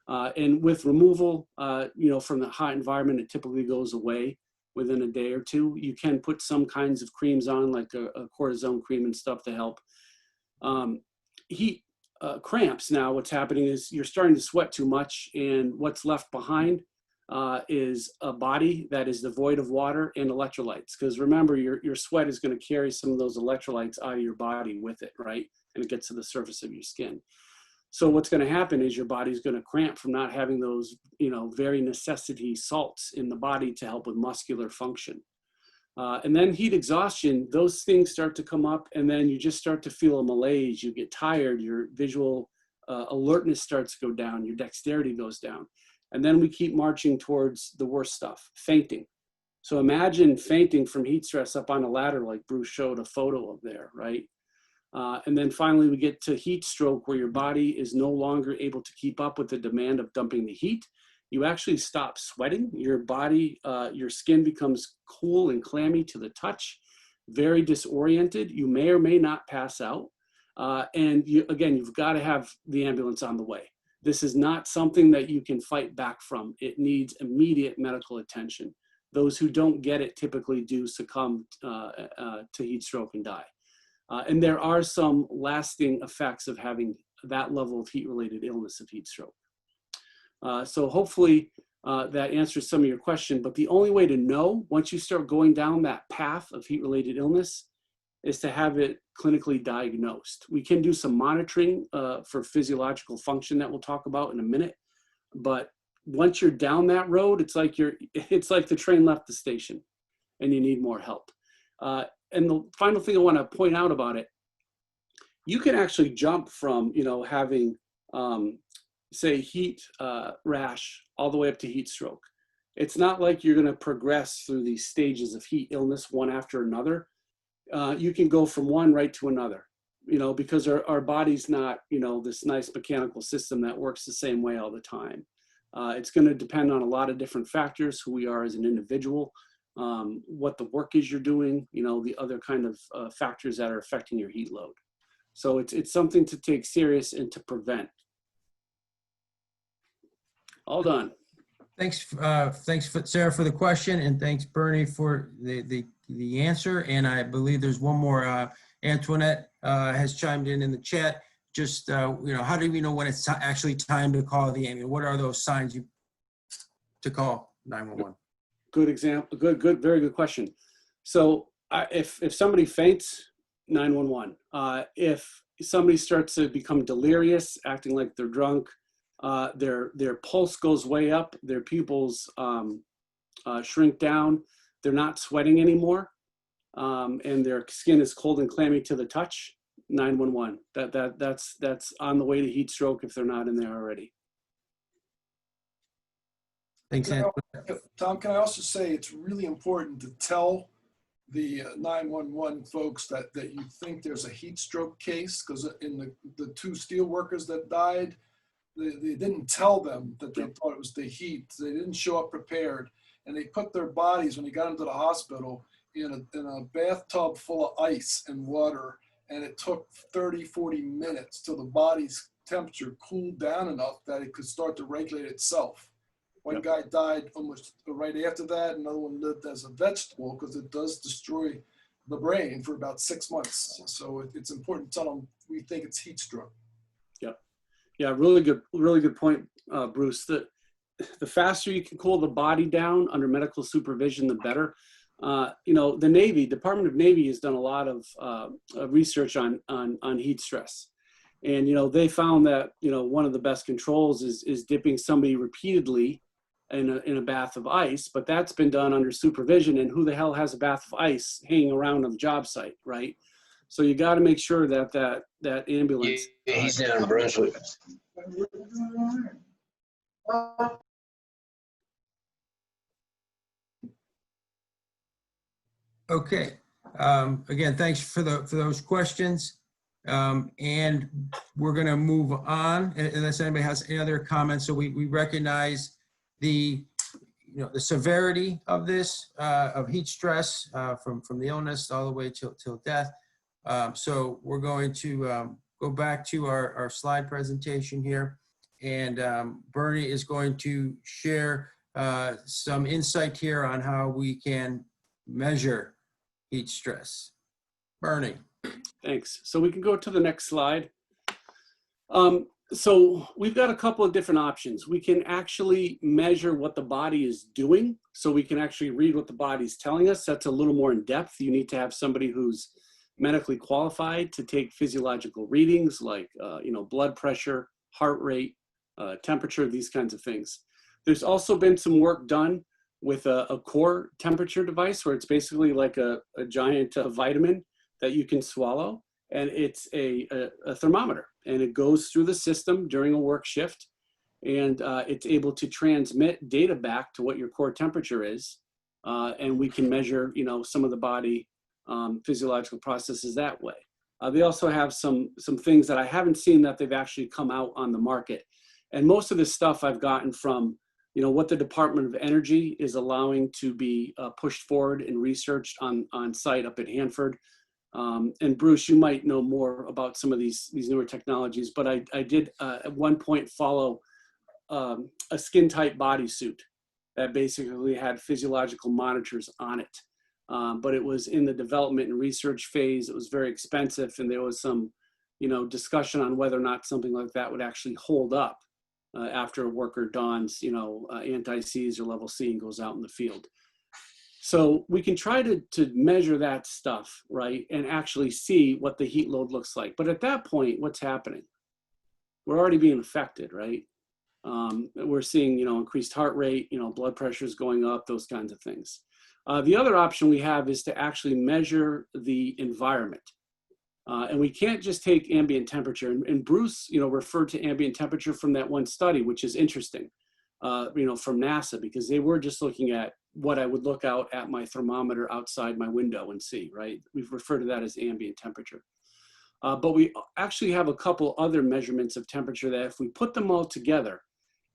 And with removal, you know, from the hot environment, it typically goes away within a day or two. You can put some kinds of creams on, like a cortisone cream and stuff to help. Heat cramps now, what's happening is you're starting to sweat too much, and what's left behind is a body that is devoid of water and electrolytes. Because remember, your sweat is going to carry some of those electrolytes out of your body with it, right? And it gets to the surface of your skin. So what's going to happen is your body's going to cramp from not having those, you know, very necessity salts in the body to help with muscular function. And then heat exhaustion, those things start to come up, and then you just start to feel a malaise. You get tired, your visual alertness starts to go down, your dexterity goes down. And then we keep marching towards the worst stuff, fainting. So imagine fainting from heat stress up on a ladder like Bruce showed a photo of there, right? And then finally we get to heat stroke, where your body is no longer able to keep up with the demand of dumping the heat. You actually stop sweating. Your body, your skin becomes cool and clammy to the touch, very disoriented. You may or may not pass out. And again, you've got to have the ambulance on the way. This is not something that you can fight back from. It needs immediate medical attention. Those who don't get it typically do succumb to heat stroke and die. And there are some lasting effects of having that level of heat-related illness of heat stroke. So hopefully that answers some of your question, but the only way to know once you start going down that path of heat-related illness is to have it clinically diagnosed. We can do some monitoring for physiological function that we'll talk about in a minute, but once you're down that road, it's like the train left the station and you need more help. And the final thing I want to point out about it, you can actually jump from, you know, having say heat rash all the way up to heat stroke. It's not like you're going to progress through these stages of heat illness one after another. You can go from one right to another, you know, because our body's not, you know, this nice mechanical system that works the same way all the time. It's going to depend on a lot of different factors, who we are as an individual, what the work is you're doing, you know, the other kind of factors that are affecting your heat load. So it's something to take serious and to prevent. All done. Thanks, Sarah, for the question, and thanks, Bernie, for the answer. And I believe there's one more. Antoinette has chimed in the chat. Just you know, how do we know when it's actually time to call the ambulance? What are those signs to call 911? Good example. Good. Very good question. So if somebody faints, 911. If somebody starts to become delirious, acting like they're drunk, their pulse goes way up, their pupils shrink down, they're not sweating anymore, and their skin is cold and clammy to the touch, 911. That's on the way to heat stroke if they're not in there already. Thanks, Tom, can I also say it's really important to tell the 911 folks that you think there's a heat stroke case, because in the two steel workers that died, they didn't tell them that they thought it was the heat. They didn't show up prepared, and they put their bodies, when they got into the hospital, in a bathtub full of ice and water, and it took 30, 40 minutes till the body's temperature cooled down enough that it could start to regulate itself. One guy died almost right after that. Another one lived as a vegetable, because it does destroy the brain for about 6 months. So it's important to tell them we think it's heat stroke. Yeah, really good point, Bruce. The faster you can cool the body down under medical supervision, the better. You know, the Navy, Department of Navy has done a lot of research on heat stress. And, you know, they found that, you know, one of the best controls is dipping somebody repeatedly in a bath of ice, but that's been done under supervision, and who the hell has a bath of ice hanging around on the job site, right? So you got to make sure that that ambulance. He's down in Brunswick. Okay. Again, thanks for those questions. And we're going to move on unless anybody has any other comments. So we recognize the severity of this, of heat stress, from the illness all the way till death. So we're going to go back to our slide presentation here. And Bernie is going to share some insight here on how we can measure heat stress. Bernie. Thanks. So we can go to the next slide. So we've got a couple of different options. We can actually measure what the body is doing. So we can actually read what the body's telling us. That's a little more in depth. You need to have somebody who's medically qualified to take physiological readings like, blood pressure, heart rate, temperature, these kinds of things. There's also been some work done with a core temperature device where it's basically like a giant vitamin that you can swallow, and it's a thermometer, and it goes through the system during a work shift, and it's able to transmit data back to what your core temperature is, and we can measure, some of the body physiological processes that way. They also have some things that I haven't seen that they've actually come out on the market, and most of this stuff I've gotten from what the Department of Energy is allowing to be pushed forward and researched on site up at Hanford. And Bruce, you might know more about some of these newer technologies, but I did at one point follow a skin tight bodysuit that basically had physiological monitors on it. But it was in the development and research phase. It was very expensive, and there was some, discussion on whether or not something like that would actually hold up after a worker dons, anti-Cs or level C and goes out in the field. So we can try to measure that stuff, right, and actually see what the heat load looks like. But at that point, what's happening? We're already being affected, right? We're seeing, increased heart rate, blood pressure is going up, those kinds of things. The other option we have is to actually measure the environment. And we can't just take ambient temperature. And Bruce, referred to ambient temperature from that one study, which is interesting, from NASA, because they were just looking at what I would look out at my thermometer outside my window and see, right? We've referred to that as ambient temperature. But we actually have a couple other measurements of temperature that if we put them all together,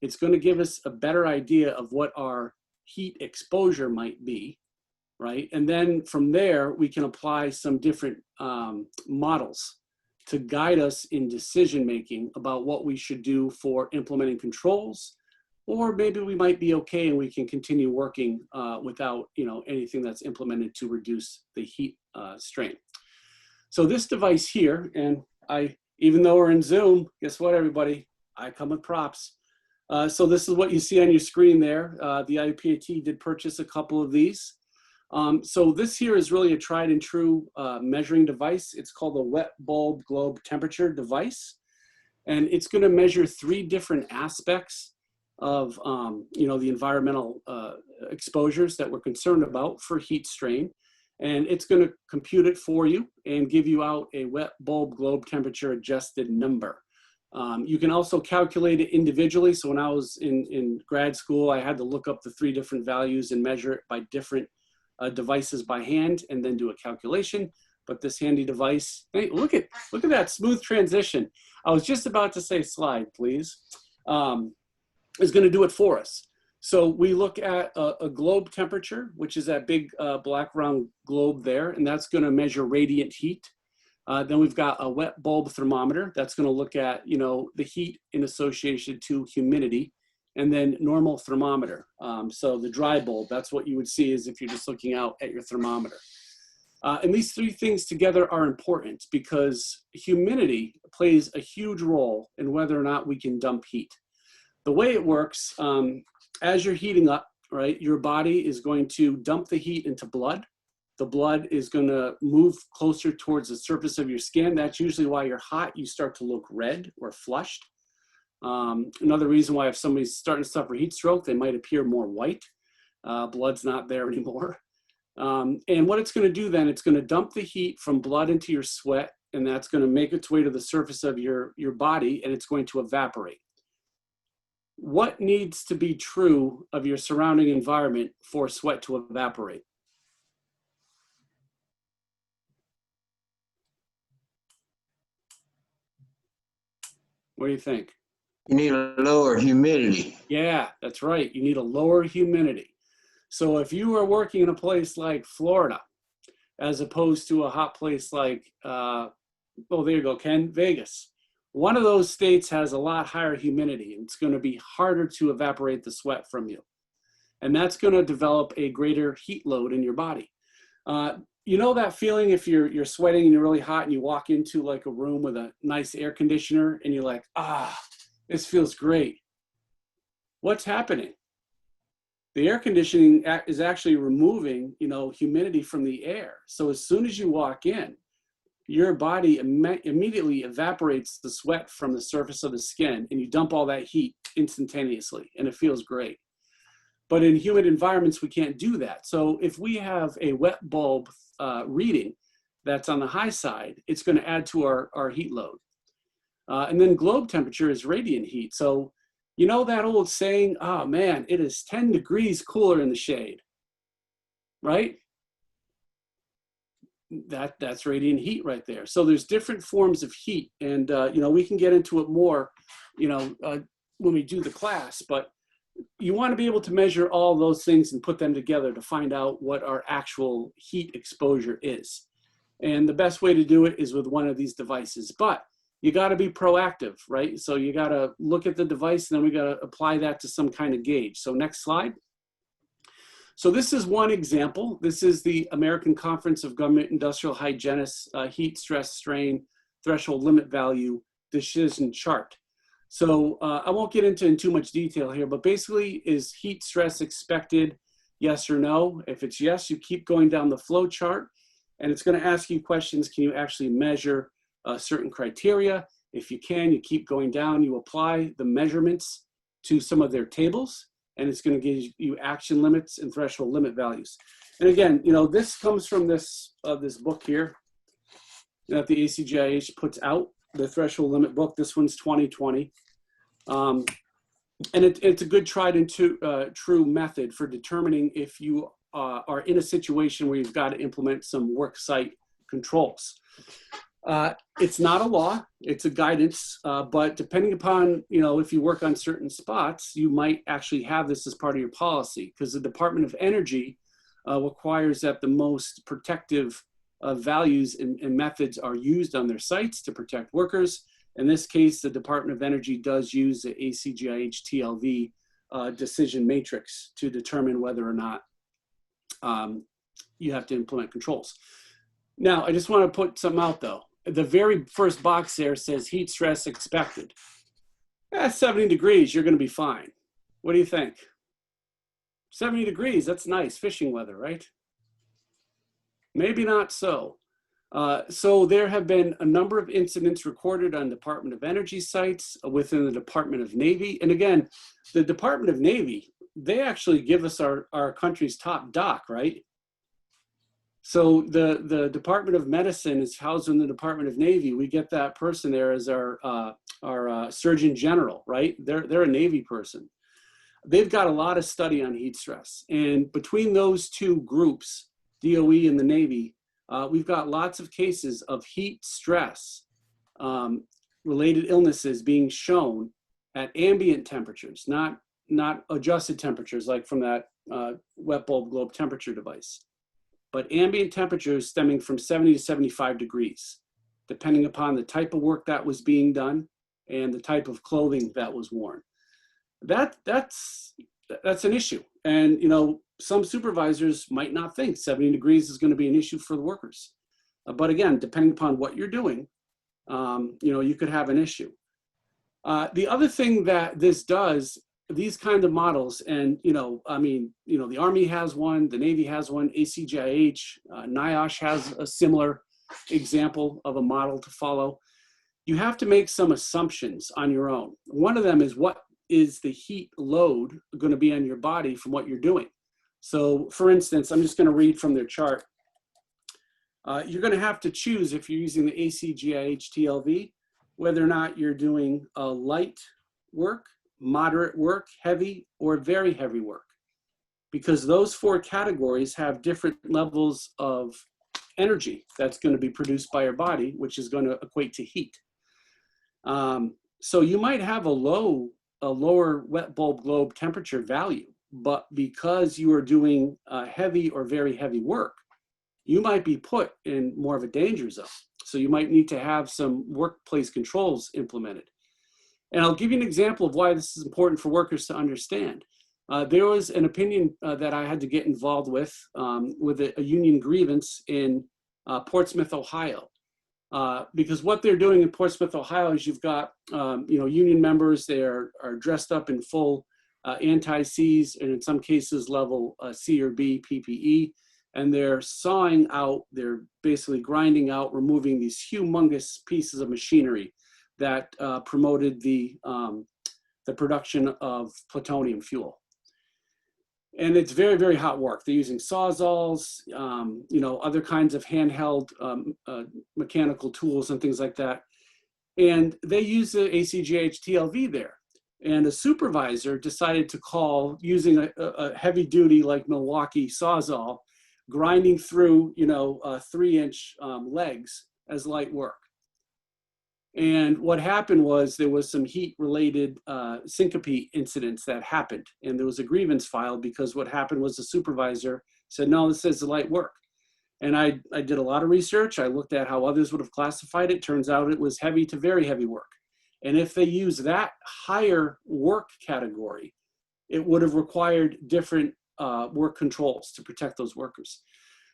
it's going to give us a better idea of what our heat exposure might be, right? And then from there, we can apply some different models to guide us in decision-making about what we should do for implementing controls, or maybe we might be okay and we can continue working without, anything that's implemented to reduce the heat strain. So this device here, and even though we're in Zoom, guess what, everybody? I come with props. So this is what you see on your screen there. The iFTI did purchase a couple of these. So this here is really a tried and true measuring device. It's called the wet bulb globe temperature device. And it's going to measure 3 different aspects of, the environmental exposures that we're concerned about for heat strain. And it's going to compute it for you and give you out a wet bulb globe temperature adjusted number. You can also calculate it individually. So when I was in grad school, I had to look up the 3 different values and measure it by different devices by hand and then do a calculation. But this handy device, hey, look at that smooth transition. I was just about to say slide, please, is going to do it for us. So we look at a globe temperature, which is that big black round globe there, and that's going to measure radiant heat. Then we've got a wet bulb thermometer that's going to look at, the heat in association to humidity, and then normal thermometer. So the dry bulb, that's what you would see is if you're just looking out at your thermometer. And these three things together are important because humidity plays a huge role in whether or not we can dump heat. The way it works, as you're heating up, right, your body is going to dump the heat into blood. The blood is going to move closer towards the surface of your skin. That's usually why you're hot. You start to look red or flushed. Another reason why if somebody's starting to suffer heat stroke, they might appear more white. Blood's not there anymore. And what it's going to do then, it's going to dump the heat from blood into your sweat, and that's going to make its way to the surface of your body, and it's going to evaporate. What needs to be true of your surrounding environment for sweat to evaporate? What do you think? You need a lower humidity. Yeah, that's right. You need a lower humidity. So if you are working in a place like Florida, as opposed to a hot place like, oh, there you go, Ken, Vegas. One of those states has a lot higher humidity, and it's going to be harder to evaporate the sweat from you. And that's going to develop a greater heat load in your body. You know that feeling if you're sweating and you're really hot and you walk into like a room with a nice air conditioner and you're like, this feels great. What's happening? The air conditioning is actually removing, humidity from the air. So as soon as you walk in, your body immediately evaporates the sweat from the surface of the skin, and you dump all that heat instantaneously, and it feels great. But in humid environments, we can't do that. So if we have a wet bulb reading that's on the high side, it's going to add to our heat load. And then globe temperature is radiant heat. So you know that old saying, oh man, it is 10 degrees cooler in the shade, right? That's radiant heat right there. So there's different forms of heat, and we can get into it more, when we do the class, but you want to be able to measure all those things and put them together to find out what our actual heat exposure is. And the best way to do it is with one of these devices, but you got to be proactive, right? So you got to look at the device, and then we got to apply that to some kind of gauge. So next slide. So this is one example. This is the American Conference of Government Industrial Hygienists heat stress strain threshold limit value decision chart. So I won't get into in too much detail here, but basically, is heat stress expected, yes or no? If it's yes, you keep going down the flow chart, and it's going to ask you questions. Can you actually measure certain criteria? If you can, you keep going down, you apply the measurements to some of their tables, and it's going to give you action limits and threshold limit values. And again, this comes from this book here that the ACGIH puts out, the threshold limit book. This one's 2020. And it's a good tried and true method for determining if you are in a situation where you've got to implement some work site controls. It's not a law, it's a guidance, but depending upon, if you work on certain spots, you might actually have this as part of your policy, because the Department of Energy requires that the most protective values and methods are used on their sites to protect workers. In this case, the Department of Energy does use the ACGIH TLV decision matrix to determine whether or not you have to implement controls. Now, I just want to put something out though. The very first box there says heat stress expected. At 70 degrees, you're going to be fine. What do you think? 70 degrees, that's nice fishing weather, right? Maybe not so. So there have been a number of incidents recorded on Department of Energy sites within the Department of Navy. And again, the Department of Navy, they actually give us our country's top doc, right? So the Department of Medicine is housed in the Department of Navy. We get that person there as our Surgeon General, right? They're a Navy person. They've got a lot of study on heat stress. And between those two groups, DOE and the Navy, we've got lots of cases of heat stress related illnesses being shown at ambient temperatures, not adjusted temperatures like from that wet bulb globe temperature device, but ambient temperatures stemming from 70 to 75 degrees, depending upon the type of work that was being done and the type of clothing that was worn. That's an issue. And some supervisors might not think 70 degrees is going to be an issue for the workers. But again, depending upon what you're doing, you could have an issue. The other thing that this does, these kind of models, and the Army has one, the Navy has one, ACGIH, NIOSH has a similar example of a model to follow. You have to make some assumptions on your own. One of them is, what is the heat load going to be on your body from what you're doing? So for instance, I'm just going to read from their chart. You're going to have to choose, if you're using the ACGIH TLV, whether or not you're doing light work, moderate work, heavy, or very heavy work, because those 4 categories have different levels of energy that's going to be produced by your body, which is going to equate to heat. So you might have a lower wet bulb globe temperature value, but because you are doing heavy or very heavy work, you might be put in more of a danger zone. So you might need to have some workplace controls implemented. And I'll give you an example of why this is important for workers to understand. There was an opinion that I had to get involved with a union grievance in Portsmouth, Ohio. Because what they're doing in Portsmouth, Ohio is, you've got union members. They are dressed up in full anti-Cs, and in some cases level C or B PPE, and they're sawing out, they're basically grinding out, removing these humongous pieces of machinery that promoted the production of plutonium fuel. And it's very, very hot work. They're using sawzalls, other kinds of handheld mechanical tools and things like that. And they use the ACGH TLV there. And a supervisor decided to call, using a heavy duty like Milwaukee sawzall, grinding through 3-inch legs as light work. And what happened was, there was some heat-related syncope incidents that happened, and there was a grievance filed, because what happened was the supervisor said, no, this is light work. And I did a lot of research. I looked at how others would have classified it. Turns out it was heavy to very heavy work. And if they use that higher work category, it would have required different work controls to protect those workers.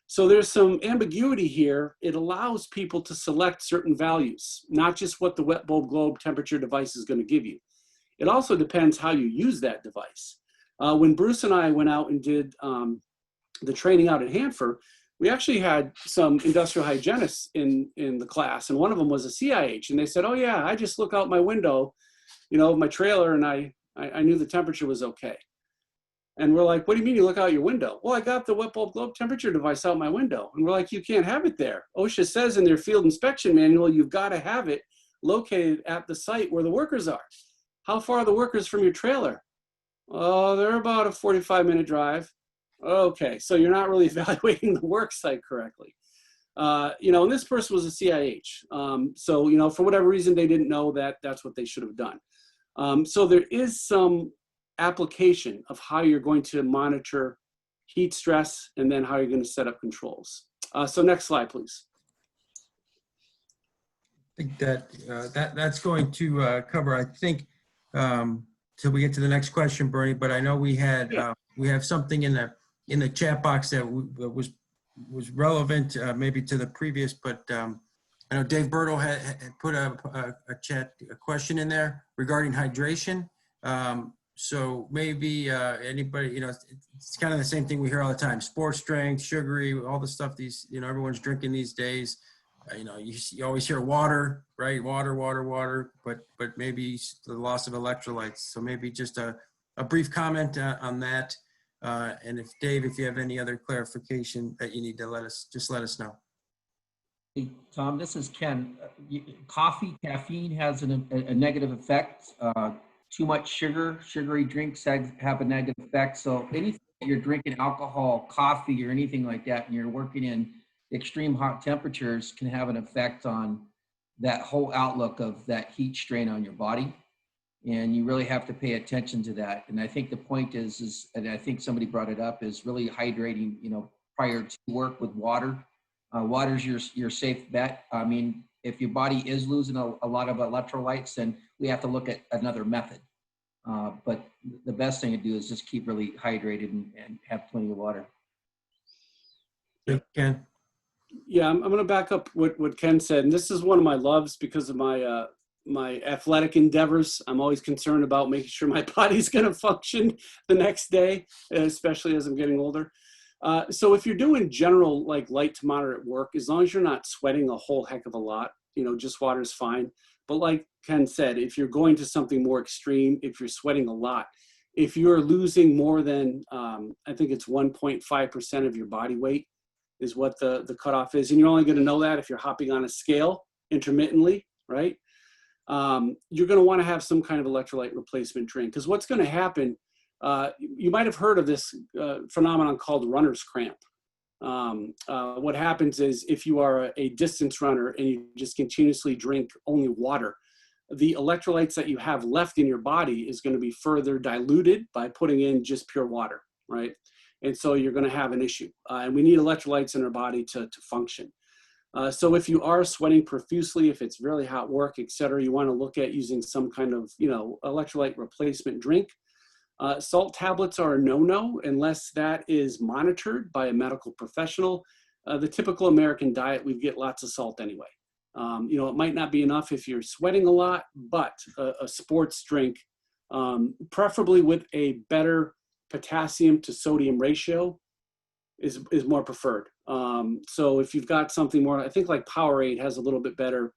So there's some ambiguity here. It allows people to select certain values, not just what the wet bulb globe temperature device is going to give you. It also depends how you use that device. When Bruce and I went out and did the training out at Hanford, we actually had some industrial hygienists in the class, and one of them was a CIH, and they said, oh yeah, I just look out my window, my trailer, and I knew the temperature was okay. And we're like, what do you mean you look out your window? Well, I got the wet bulb globe temperature device out my window. And we're like, you can't have it there. OSHA says in their field inspection manual, you've got to have it located at the site where the workers are. How far are the workers from your trailer? Oh, they're about a 45-minute drive. Okay, so you're not really evaluating the work site correctly. And this person was a CIH. So, for whatever reason, they didn't know that that's what they should have done. So there is some application of how you're going to monitor heat stress, and then how you're going to set up controls. So next slide, please. I think that's going to cover, I think, till we get to the next question, Bernie, but I know we had, we have something in the chat box that was relevant maybe to the previous, but I know Dave Bertle had put a question in there regarding hydration. So maybe anybody, it's kind of the same thing we hear all the time: sports drink, sugary, all the stuff everyone's drinking these days. You always hear water, right? Water, but maybe the loss of electrolytes. So maybe just a brief comment on that. And if you have any other clarification that you need to let us know. Hey, Tom, this is Ken. Coffee, caffeine has a negative effect. Too much sugary drinks have a negative effect. So anything that you're drinking, alcohol, coffee, or anything like that, and you're working in extreme hot temperatures, can have an effect on that whole outlook of that heat strain on your body. And you really have to pay attention to that. And I think the point is, and I think somebody brought it up, is really hydrating, prior to work with water. Water's your safe bet. I mean, if your body is losing a lot of electrolytes, then we have to look at another method. But the best thing to do is just keep really hydrated and have plenty of water. Ken? Yeah, I'm going to back up what Ken said. And this is one of my loves because of my my athletic endeavors. I'm always concerned about making sure my body's going to function the next day, especially as I'm getting older. So if you're doing general, like light to moderate work, as long as you're not sweating a whole heck of a lot, you know, just water is fine. But like Ken said, if you're going to something more extreme, if you're sweating a lot, if you're losing more than, I think it's 1.5% of your body weight is what the cutoff is. And you're only going to know that if you're hopping on a scale intermittently, right? You're going to want to have some kind of electrolyte replacement drink. Because what's going to happen, you might have heard of this phenomenon called runner's cramp. What happens is if you are a distance runner and you just continuously drink only water, the electrolytes that you have left in your body is going to be further diluted by putting in just pure water, right? And so you're going to have an issue. And we need electrolytes in our body to function. So if you are sweating profusely, if it's really hot work, et cetera, you want to look at using some kind of, you know, electrolyte replacement drink. Salt tablets are a no-no unless that is monitored by a medical professional. The typical American diet, we get lots of salt anyway. You know, it might not be enough if you're sweating a lot, but a sports drink, preferably with a better potassium to sodium ratio, is more preferred. So if you've got something more, I think like Powerade has a little bit better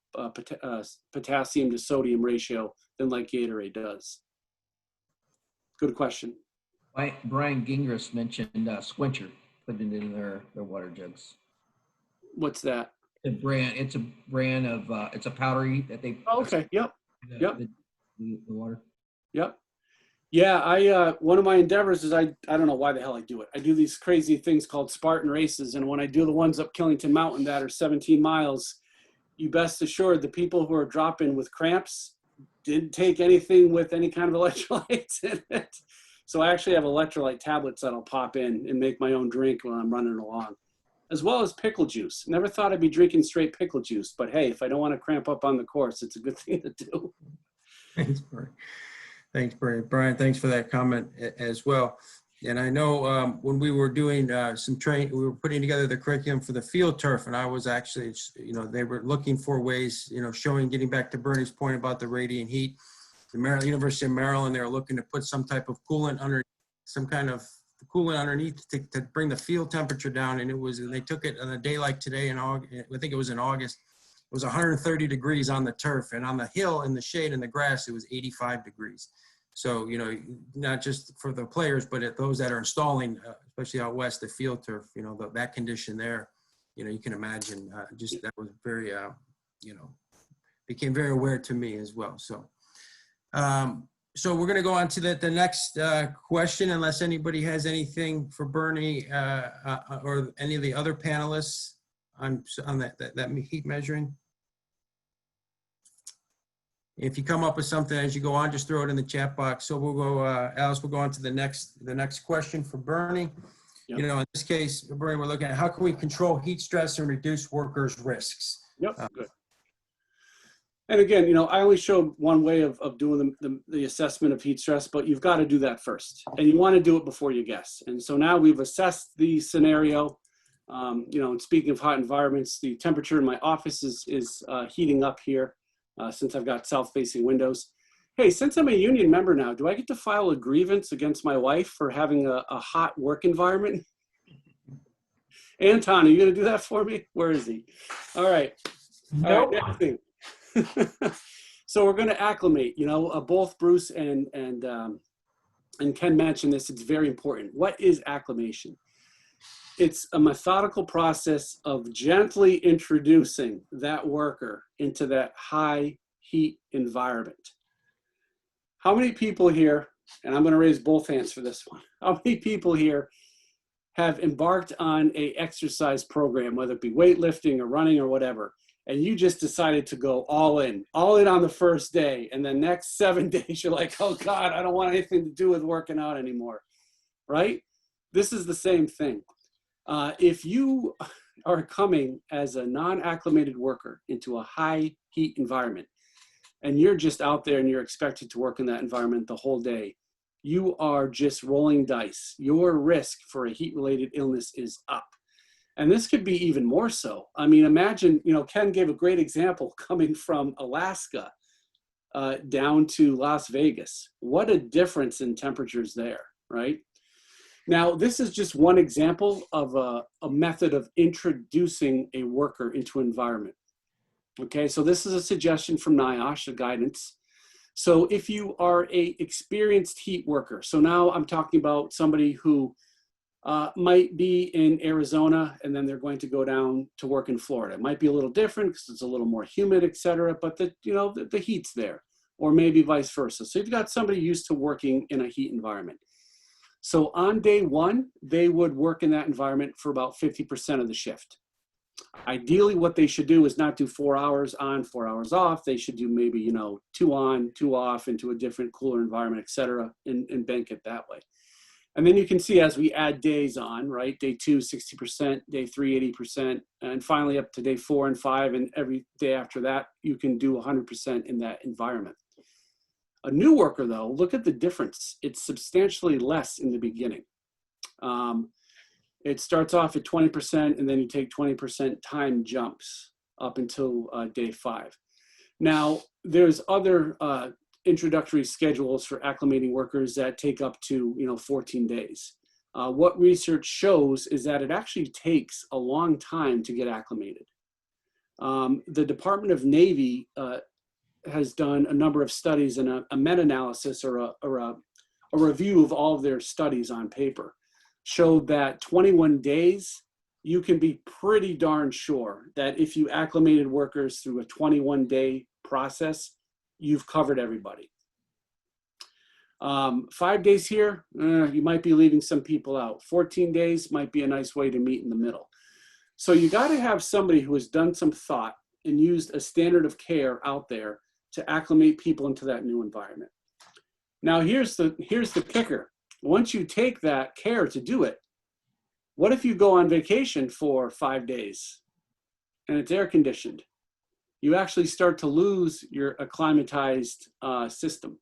potassium to sodium ratio than like Gatorade does. Good question. Brian Gingras mentioned Squincher, putting it in their water jugs. What's that? It's a brand of, it's a powdery that they. Oh, okay, yep, yep. The water. Yep. Yeah, one of my endeavors is I don't know why the hell I do it. I do these crazy things called Spartan races, and when I do the ones up Killington Mountain that are 17 miles, you best assured the people who are dropping with cramps didn't take anything with any kind of electrolytes in it. So I actually have electrolyte tablets that I'll pop in and make my own drink when I'm running along, as well as pickle juice. Never thought I'd be drinking straight pickle juice, but hey, if I don't want to cramp up on the course, it's a good thing to do. Thanks, Brian. Thanks, Brian. Brian, thanks for that comment as well. And I know when we were doing some training, we were putting together the curriculum for the field turf, and I was actually, you know, they were looking for ways, you know, getting back to Bernie's point about the radiant heat. The University of Maryland, they were looking to put some type of coolant under, some kind of coolant underneath to bring the field temperature down. And they took it on a day like today in August, I think it was in August, it was 130 degrees on the turf, and on the hill in the shade and the grass, it was 85 degrees. So, you know, not just for the players, but those that are installing, especially out west, the field turf, you know, that condition there, you know, you can imagine just that was very, you know, became very aware to me as well. So, so we're going to go on to the next question, unless anybody has anything for Bernie or any of the other panelists on that heat measuring. If you come up with something as you go on, just throw it in the chat box. So we'll go, Alice, we'll go on to the next question for Bernie. Yep. You know, in this case, Bernie, we're looking at how can we control heat stress and reduce workers' risks? Yep, good. And again, you know, I only showed one way of doing the assessment of heat stress, but you've got to do that first. And you want to do it before you guess. And so now we've assessed the scenario. You know, and speaking of hot environments, the temperature in my office is heating up here. Since I've got south-facing windows. Hey, since I'm a union member now, do I get to file a grievance against my wife for having a hot work environment? Anton, are you going to do that for me? Where is he? All right. Nope. All right, next thing. So we're going to acclimate. You know, both Bruce and Ken mentioned this. It's very important. What is acclimation? It's a methodical process of gently introducing that worker into that high heat environment. How many people here, and I'm going to raise both hands for this one, how many people here have embarked on an exercise program, whether it be weightlifting or running or whatever, and you just decided to go all in on the first day, and the next 7 days you're like, oh God, I don't want anything to do with working out anymore, right? This is the same thing. If you are coming as a non-acclimated worker into a high heat environment, and you're just out there and you're expected to work in that environment the whole day, you are just rolling dice. Your risk for a heat-related illness is up. And this could be even more so. I mean, imagine, Ken gave a great example coming from Alaska down to Las Vegas. What a difference in temperatures there, right? Now, this is just one example of a method of introducing a worker into an environment. Okay, so this is a suggestion from NIOSH, a guidance. So if you are a experienced heat worker, so now I'm talking about somebody who might be in Arizona and then they're going to go down to work in Florida. It might be a little different because it's a little more humid, et cetera, but the heat's there, or maybe vice versa. So you've got somebody used to working in a heat environment. So on day one, they would work in that environment for about 50% of the shift. Ideally, what they should do is not do 4 hours on, 4 hours off. They should do maybe, 2 on, 2 off into a different cooler environment, et cetera, and bank it that way. And then you can see as we add days on, right? Day 2, 60%, day 3, 80%, and finally up to day 4 and 5, and every day after that, you can do 100% in that environment. A new worker, though, look at the difference. It's substantially less in the beginning. It starts off at 20%, and then you take 20% time jumps up until day 5. Now, there's other introductory schedules for acclimating workers that take up to 14 days. What research shows is that it actually takes a long time to get acclimated. The Department of Navy has done a number of studies and a meta-analysis or a review of all of their studies on paper showed that 21 days, you can be pretty darn sure that if you acclimated workers through a 21-day process, you've covered everybody. 5 days here, you might be leaving some people out. 14 days might be a nice way to meet in the middle. So you got to have somebody who has done some thought and used a standard of care out there to acclimate people into that new environment. Now here's the kicker. Once you take that care to do it, what if you go on vacation for 5 days and it's air conditioned? You actually start to lose your acclimatized system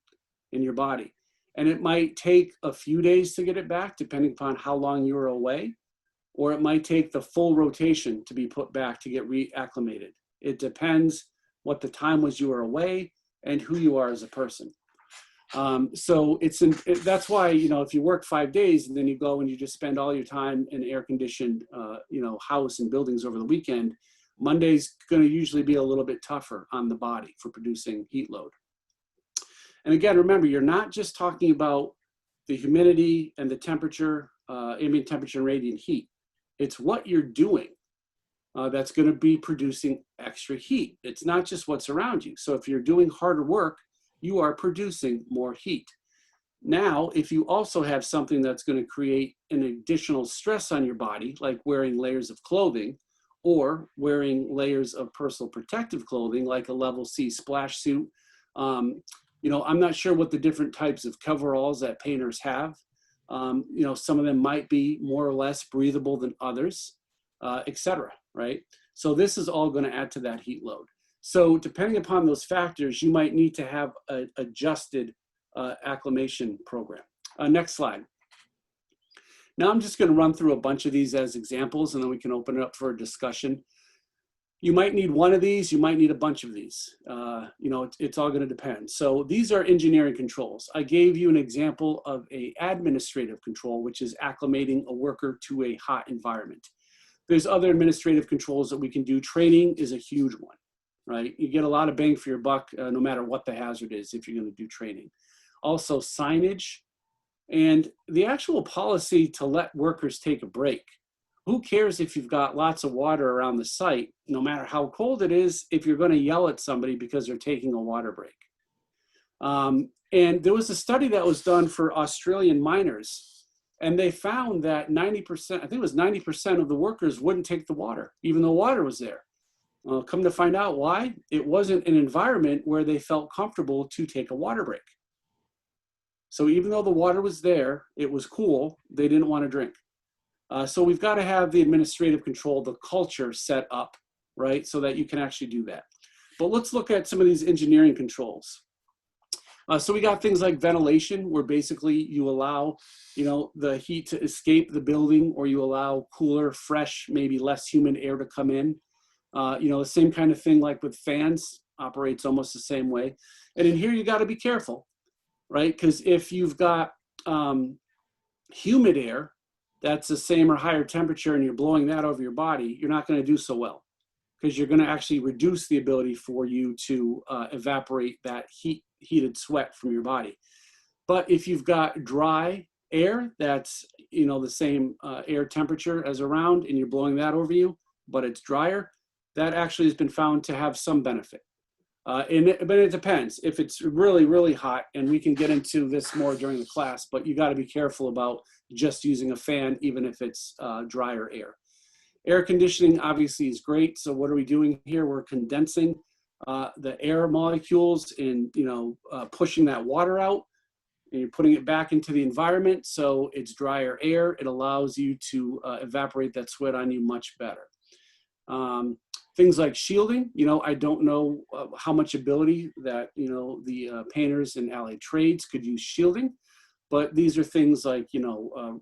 in your body. And it might take a few days to get it back, depending upon how long you were away, or it might take the full rotation to be put back to get reacclimated. It depends what the time was you were away and who you are as a person. So that's why, if you work 5 days and then you go and you just spend all your time in air-conditioned, house and buildings over the weekend, Monday's going to usually be a little bit tougher on the body for producing heat load. And again, remember, you're not just talking about the humidity and the temperature, ambient temperature and radiant heat. It's what you're doing that's going to be producing extra heat. It's not just what's around you. So if you're doing harder work, you are producing more heat. Now, if you also have something that's going to create an additional stress on your body, like wearing layers of clothing or wearing layers of personal protective clothing, like a level C splash suit, I'm not sure what the different types of coveralls that painters have. Some of them might be more or less breathable than others, et cetera, right? So this is all going to add to that heat load. So depending upon those factors, you might need to have an adjusted acclimation program. Next slide. Now I'm just going to run through a bunch of these as examples, and then we can open it up for a discussion. You might need one of these, you might need a bunch of these. It's all going to depend. So these are engineering controls. I gave you an example of an administrative control, which is acclimating a worker to a hot environment. There's other administrative controls that we can do. Training is a huge one, right? You get a lot of bang for your buck, no matter what the hazard is, if you're going to do training. Also signage and the actual policy to let workers take a break. Who cares if you've got lots of water around the site, no matter how cold it is, if you're going to yell at somebody because they're taking a water break. And there was a study that was done for Australian miners, and they found that 90%, I think it was 90% of the workers wouldn't take the water, even though water was there. Come to find out why, it wasn't an environment where they felt comfortable to take a water break. So even though the water was there, it was cool, they didn't want to drink. So we've got to have the administrative control, the culture set up, right, so that you can actually do that. But let's look at some of these engineering controls. So we got things like ventilation, where basically you allow, the heat to escape the building, or you allow cooler, fresh, maybe less humid air to come in. The same kind of thing like with fans, operates almost the same way. And in here, you got to be careful, right? Because if you've got humid air that's the same or higher temperature and you're blowing that over your body, you're not going to do so well, because you're going to actually reduce the ability for you to evaporate that heated sweat from your body. But if you've got dry air that's the same air temperature as around, and you're blowing that over you, but it's drier, that actually has been found to have some benefit. But it depends. If it's really, really hot, and we can get into this more during the class, but you got to be careful about just using a fan, even if it's drier air. Air conditioning obviously is great. So what are we doing here? We're condensing the air molecules and pushing that water out, and you're putting it back into the environment. So it's drier air. It allows you to evaporate that sweat on you much better. Things like shielding, I don't know how much ability that, the painters and allied trades could use shielding, but these are things like,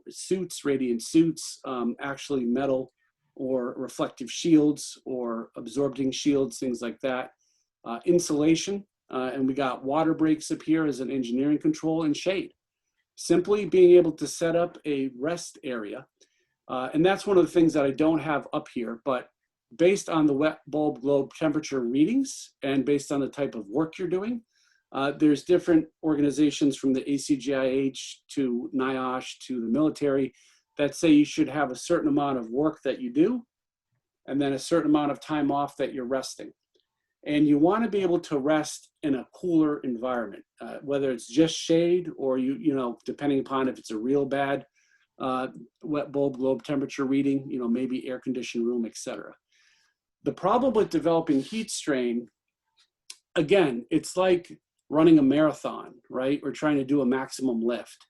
suits, radiant suits, actually metal or reflective shields or absorbing shields, things like that. Insulation, and we got water breaks up here as an engineering control, and shade. Simply being able to set up a rest area. And that's one of the things that I don't have up here, but based on the wet bulb globe temperature readings and based on the type of work you're doing, there's different organizations from the ACGIH to NIOSH to the military that say you should have a certain amount of work that you do and then a certain amount of time off that you're resting. And you want to be able to rest in a cooler environment, whether it's just shade or depending upon if it's a real bad wet bulb globe temperature reading, maybe air conditioned room, etc. The problem with developing heat strain, again, it's like running a marathon, right? Or trying to do a maximum lift.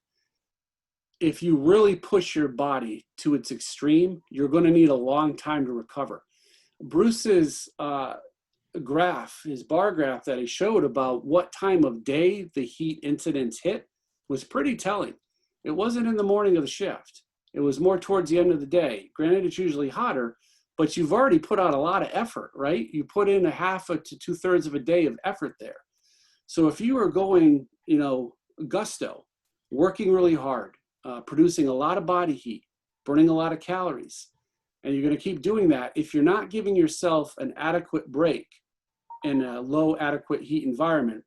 If you really push your body to its extreme, you're going to need a long time to recover. Bruce's graph, his bar graph that he showed about what time of day the heat incidence hit was pretty telling. It wasn't in the morning of the shift. It was more towards the end of the day. Granted, it's usually hotter, but you've already put out a lot of effort, right? You put in a half to 2/3 of a day of effort there. So if you are going, gusto, working really hard, producing a lot of body heat, burning a lot of calories, and you're going to keep doing that, if you're not giving yourself an adequate break in a low adequate heat environment,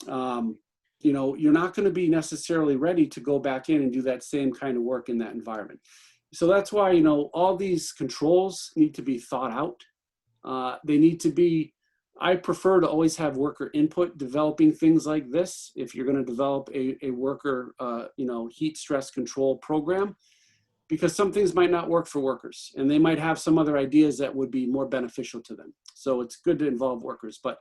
you're not going to be necessarily ready to go back in and do that same kind of work in that environment. So that's why, all these controls need to be thought out. They need to be, I prefer to always have worker input developing things like this. If you're going to develop a worker, heat stress control program, because some things might not work for workers and they might have some other ideas that would be more beneficial to them. So it's good to involve workers, but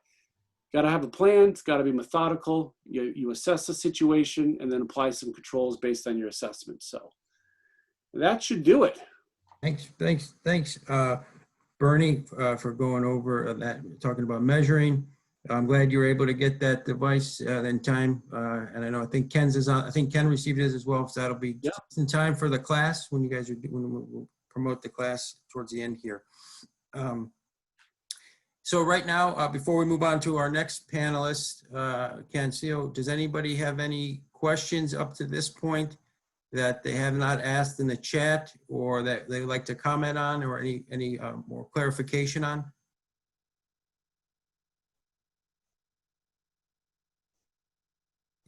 got to have a plan. It's got to be methodical. You assess the situation and then apply some controls based on your assessment. So that should do it. Thanks, Bernie, for going over that, talking about measuring. I'm glad you were able to get that device in time. And I think Ken's is on. I think Ken received his as well, so that'll be just in time for the class when you guys are when we'll promote the class towards the end here. So right now, before we move on to our next panelist, Ken Seal, does anybody have any questions up to this point that they have not asked in the chat or that they would like to comment on, or any more clarification on?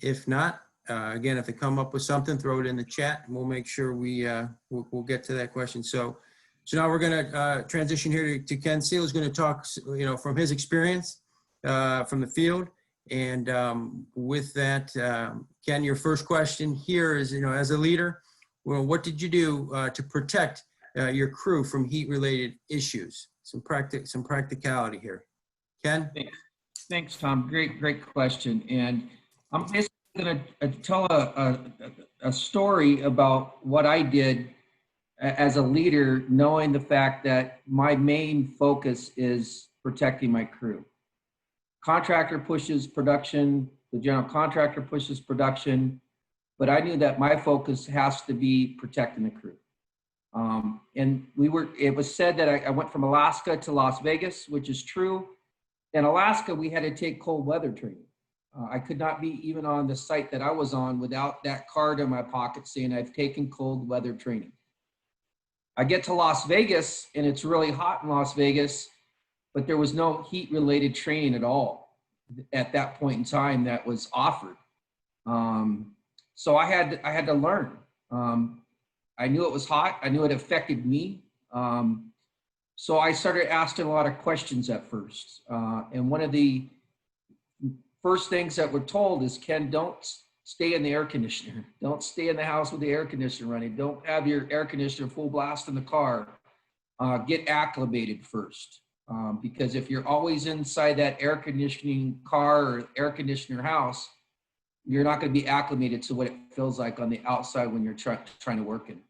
If not, again, if they come up with something, throw it in the chat and we'll make sure we'll get to that question. So now we're going to transition here to Ken Seal, who's going to talk, from his experience from the field. And with that, Ken, your first question here is, as a leader, well, what did you do to protect your crew from heat-related issues? Some practicality here. Ken? Thanks, Tom. Great question. And I'm basically going to tell a story about what I did as a leader, knowing the fact that my main focus is protecting my crew. contractor pushes production, the general contractor pushes production, but I knew that my focus has to be protecting the crew. And it was said that I went from Alaska to Las Vegas, which is true. In Alaska, we had to take cold weather training. I could not be even on the site that I was on without that card in my pocket saying I've taken cold weather training. I get to Las Vegas and it's really hot in Las Vegas, but there was no heat related training at all at that point in time that was offered. So I had to learn. I knew it was hot. I knew it affected me. So I started asking a lot of questions at first. And one of the first things that we're told is, Ken, don't stay in the air conditioner. Don't stay in the house with the air conditioner running. Don't have your air conditioner full blast in the car. Get acclimated first. Because if you're always inside that air conditioning car or air conditioner house, you're not going to be acclimated to what it feels like on the outside when you're trying to work in.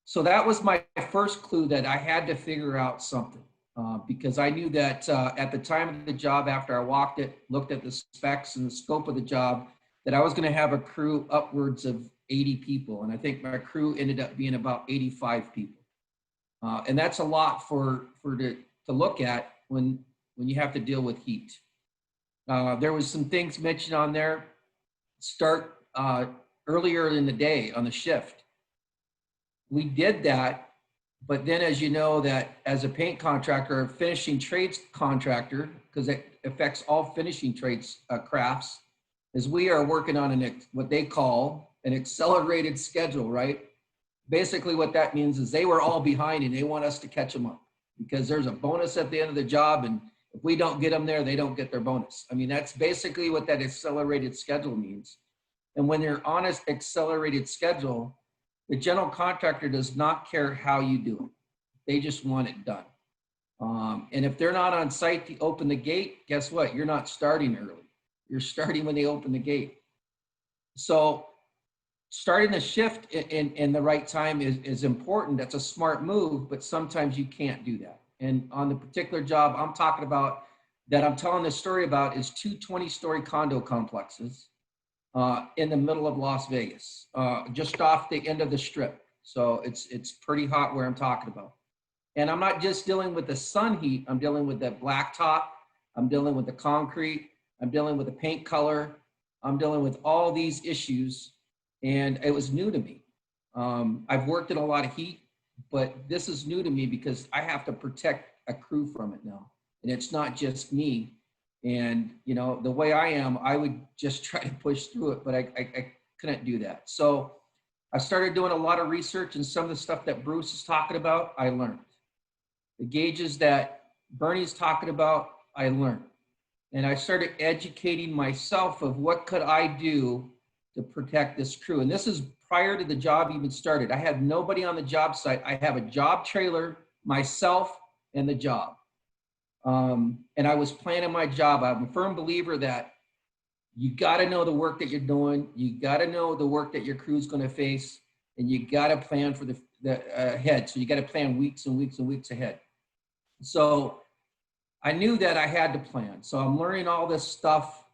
So that was my first clue that I had to figure out something. Because I knew that at the time of the job, after I walked it, looked at the specs and the scope of the job, that I was going to have a crew upwards of 80 people. And I think my crew ended up being about 85 people. And that's a lot to look at when you have to deal with heat. There was some things mentioned on there. Start earlier in the day on the shift. We did that. But then, as you know, that as a paint contractor, a finishing trades contractor, because it affects all finishing trades crafts, is we are working on what they call an accelerated schedule, right? Basically what that means is they were all behind and they want us to catch them up because there's a bonus at the end of the job. And if we don't get them there, they don't get their bonus. I mean, that's basically what that accelerated schedule means. And when you're on an accelerated schedule, the general contractor does not care how you do it. They just want it done. And if they're not on site to open the gate, guess what? You're not starting early. You're starting when they open the gate. So starting the shift in the right time is important. That's a smart move, but sometimes you can't do that. And on the particular job I'm talking about, that I'm telling this story about, is 2 20-story condo complexes in the middle of Las Vegas, just off the end of the strip. So it's pretty hot where I'm talking about. And I'm not just dealing with the sun heat, I'm dealing with the blacktop, I'm dealing with the concrete, I'm dealing with the paint color, I'm dealing with all these issues, and it was new to me. I've worked in a lot of heat, but this is new to me because I have to protect a crew from it now. And it's not just me. And, you know, the way I am, I would just try to push through it, but I couldn't do that. So I started doing a lot of research, and some of the stuff that Bruce is talking about, I learned. The gauges that Bernie's talking about, I learned. And I started educating myself of what could I do to protect this crew. And this is prior to the job even started. I had nobody on the job site. I have a job trailer, myself, and the job. And I was planning my job. I'm a firm believer that you got to know the work that you're doing. You got to know the work that your crew's going to face, and you got to plan for the ahead. So you got to plan weeks and weeks and weeks ahead. So I knew that I had to plan. So I'm learning all this stuff,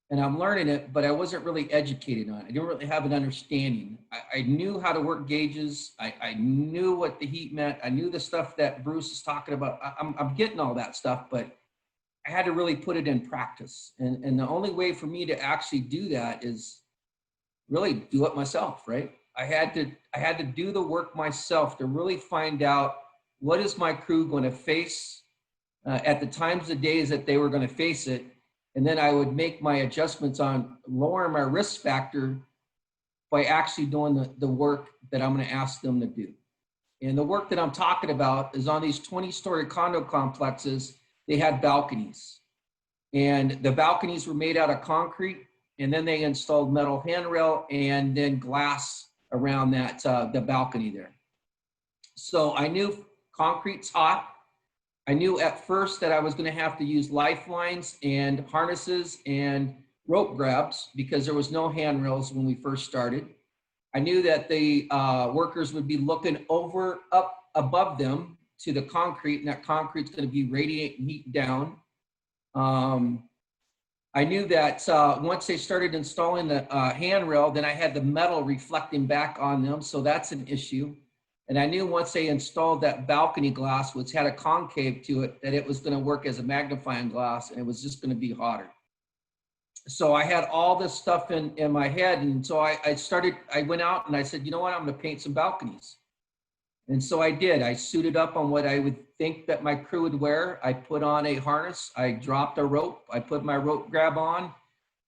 and I'm learning it, but I wasn't really educated on it. I didn't really have an understanding. I knew how to work gauges. I knew what the heat meant. I knew the stuff that Bruce is talking about. I'm getting all that stuff, but I had to really put it in practice. And the only way for me to actually do that is really do it myself, right? I had to do the work myself to really find out what is my crew going to face at the times of days that they were going to face it. And then I would make my adjustments on lowering my risk factor by actually doing the work that I'm going to ask them to do. And the work that I'm talking about is on these 20-story condo complexes. They had balconies, and the balconies were made out of concrete, and then they installed metal handrail and then glass around that the balcony there. So I knew concrete's hot. I knew at first that I was going to have to use lifelines and harnesses and rope grabs because there was no handrails when we first started. I knew that the workers would be looking up above them to the concrete, and that concrete's going to be radiating heat down. I knew that once they started installing the handrail, then I had the metal reflecting back on them. So that's an issue. And I knew once they installed that balcony glass, which had a concave to it, that it was going to work as a magnifying glass and it was just going to be hotter. So I had all this stuff in my head. And so I went out and I said, you know what, I'm going to paint some balconies. And so I did. I suited up on what I would think that my crew would wear. I put on a harness. I dropped a rope. I put my rope grab on.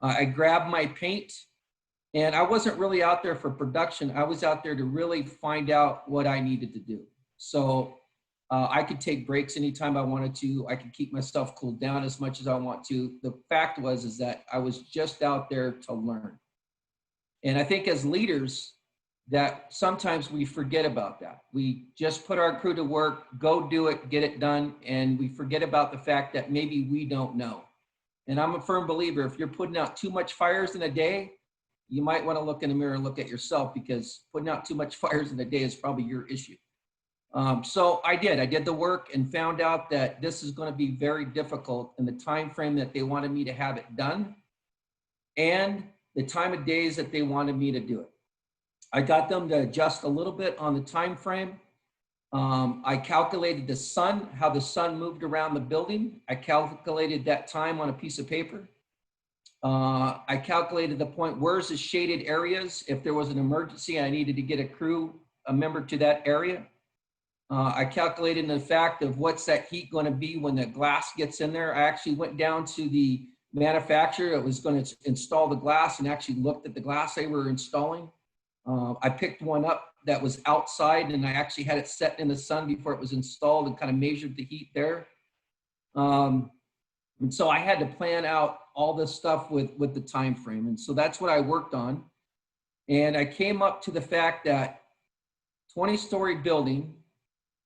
I grabbed my paint. And I wasn't really out there for production. I was out there to really find out what I needed to do. So I could take breaks anytime I wanted to. I could keep myself cooled down as much as I want to. The fact is that I was just out there to learn. And I think as leaders, that sometimes we forget about that. We just put our crew to work, go do it, get it done, and we forget about the fact that maybe we don't know. And I'm a firm believer, if you're putting out too much fires in a day, you might want to look in the mirror and look at yourself, because putting out too much fires in a day is probably your issue. So I did the work and found out that this is going to be very difficult in the time frame that they wanted me to have it done and the time of days that they wanted me to do it. I got them to adjust a little bit on the time frame. I calculated the sun, how the sun moved around the building. I calculated that time on a piece of paper. I calculated the point, where's the shaded areas? If there was an emergency, I needed to get a member to that area. I calculated the fact of what's that heat going to be when the glass gets in there. I actually went down to the manufacturer that was going to install the glass and actually looked at the glass they were installing. I picked one up that was outside and I actually had it set in the sun before it was installed and kind of measured the heat there. And so I had to plan out all this stuff with the time frame. And so that's what I worked on. And I came up to the fact that 20-story building,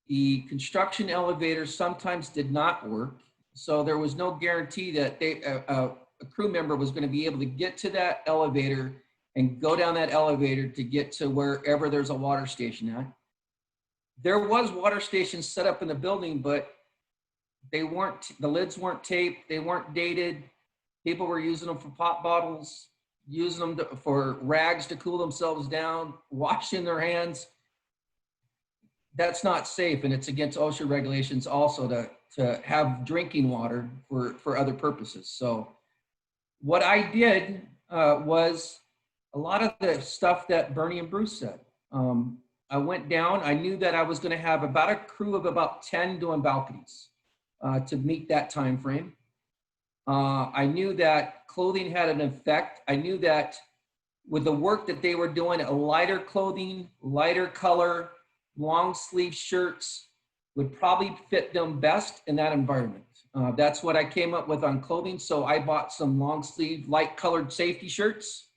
the construction elevators sometimes did not work. So there was no guarantee that a crew member was going to be able to get to that elevator and go down that elevator to get to wherever there's a water station at. There was water stations set up in the building, but the lids weren't taped, they weren't dated. People were using them for pop bottles, using them for rags to cool themselves down, washing their hands. That's not safe, and it's against OSHA regulations also to have drinking water for other purposes. So what I did was a lot of the stuff that Bernie and Bruce said. I went down, I knew that I was gonna have about a crew of about 10 doing balconies to meet that time frame. I knew that clothing had an effect. I knew that with the work that they were doing, a lighter clothing, lighter color, long sleeve shirts would probably fit them best in that environment. That's what I came up with on clothing. So I bought some long sleeve, light colored safety shirts.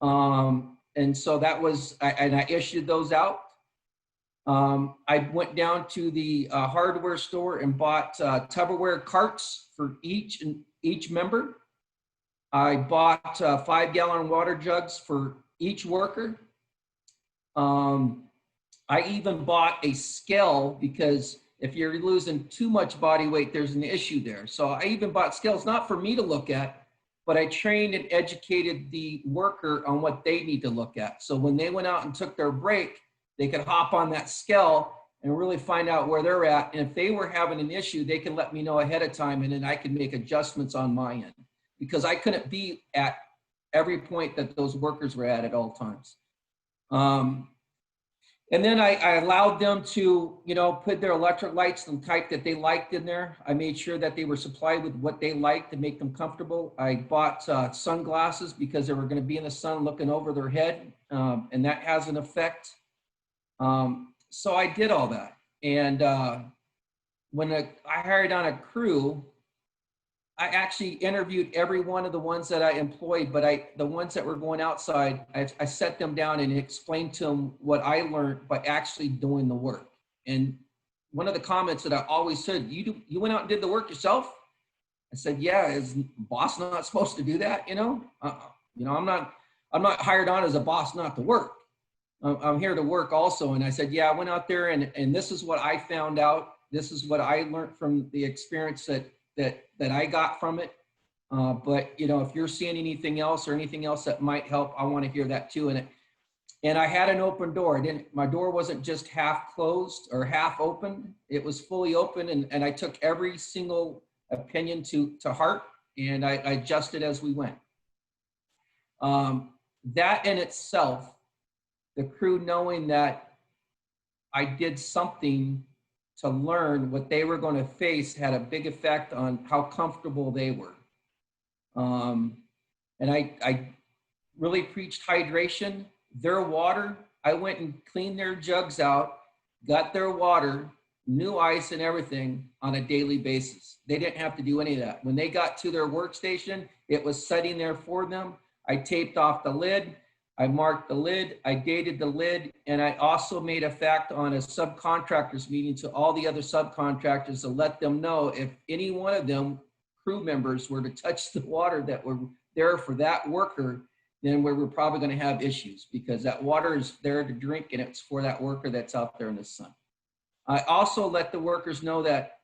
And so that was, and I issued those out. I went down to the hardware store and bought Tupperware carts for each member. I bought 5-gallon water jugs for each worker. I even bought a scale because if you're losing too much body weight, there's an issue there. So I even bought scales, not for me to look at, but I trained and educated the worker on what they need to look at. So when they went out and took their break, they could hop on that scale and really find out where they're at. And if they were having an issue, they can let me know ahead of time, and then I can make adjustments on my end, because I couldn't be at every point that those workers were at all times. And then I allowed them to, put their electric lights the type that they liked in there. I made sure that they were supplied with what they liked to make them comfortable. I bought sunglasses because they were going to be in the sun looking over their head, and that has an effect. So I did all that. And when I hired on a crew, I actually interviewed every one of the ones that I employed, but the ones that were going outside, I sat them down and explained to them what I learned by actually doing the work. And one of the comments that I always said, you went out and did the work yourself? I said, yeah, is boss not supposed to do that? I'm not hired on as a boss not to work. I'm here to work also. And I said, yeah, I went out there and this is what I found out. This is what I learned from the experience that that I got from it. But, you know, if you're seeing anything else or anything else that might help, I want to hear that too. And I had an open door. My door wasn't just half closed or half open. It was fully open, and I took every single opinion to heart, and I adjusted as we went. That in itself, the crew knowing that I did something to learn what they were going to face had a big effect on how comfortable they were. And I really preached hydration. Their water, I went and cleaned their jugs out, got their water, new ice and everything on a daily basis. They didn't have to do any of that. When they got to their workstation, it was sitting there for them. I taped off the lid. I marked the lid. I dated the lid. And I also made a fact on a subcontractors meeting to all the other subcontractors to let them know if any one of them crew members were to touch the water that were there for that worker, then we were probably going to have issues, because that water is there to drink and it's for that worker that's out there in the sun. I also let the workers know that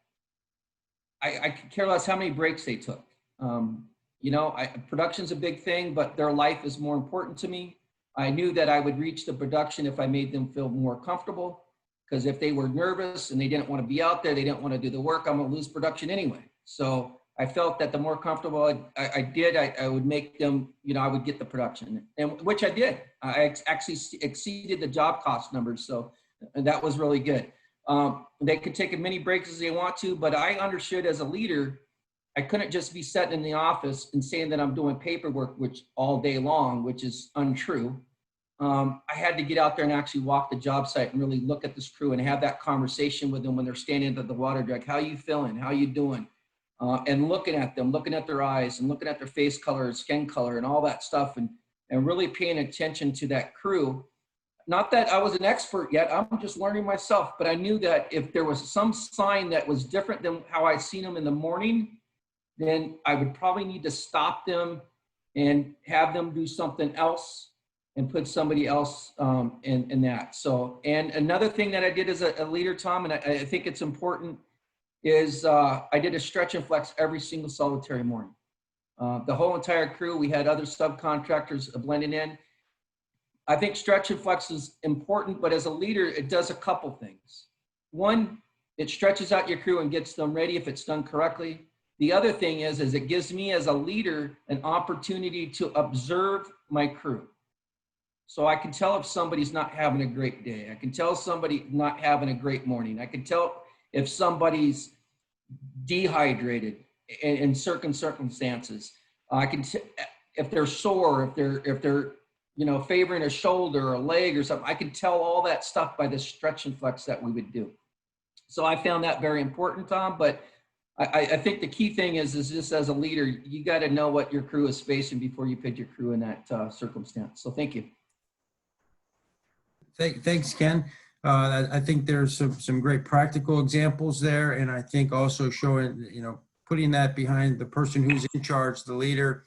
I could care less how many breaks they took. You know, production's a big thing, but their life is more important to me. I knew that I would reach the production if I made them feel more comfortable, because if they were nervous and they didn't want to be out there, they didn't want to do the work, I'm going to lose production anyway. So I felt that the more comfortable I would make them, you know, I would get the production, and which I did. I actually exceeded the job cost numbers, so that was really good. They could take as many breaks as they want to, but I understood as a leader, I couldn't just be sitting in the office and saying that I'm doing paperwork, which all day long, which is untrue. I had to get out there and actually walk the job site and really look at this crew and have that conversation with them when they're standing at the water jug. How you feeling? How you doing? And looking at them, looking at their eyes and looking at their face color, skin color, and all that stuff, and really paying attention to that crew. Not that I was an expert yet, I'm just learning myself, but I knew that if there was some sign that was different than how I seen them in the morning, then I would probably need to stop them and have them do something else and put somebody else in that. So, and another thing that I did as a leader, Tom, and I think it's important, is I did a stretch and flex every single solitary morning. The whole entire crew, we had other subcontractors blending in. I think stretch and flex is important, but as a leader, it does a couple things. One, it stretches out your crew and gets them ready if it's done correctly. The other thing is it gives me as a leader an opportunity to observe my crew. So I can tell if somebody's not having a great day. I can tell somebody not having a great morning. I can tell if somebody's dehydrated in certain circumstances. I can if they're sore, if they're you know, favoring a shoulder or a leg or something. I can tell all that stuff by the stretch and flex that we would do. So I found that very important, Tom. But I think the key thing is just as a leader, you got to know what your crew is facing before you put your crew in that circumstance. So thank you. Thanks, Ken. I think there's some great practical examples there, and I think also showing, you know, putting that behind the person who's in charge, the leader,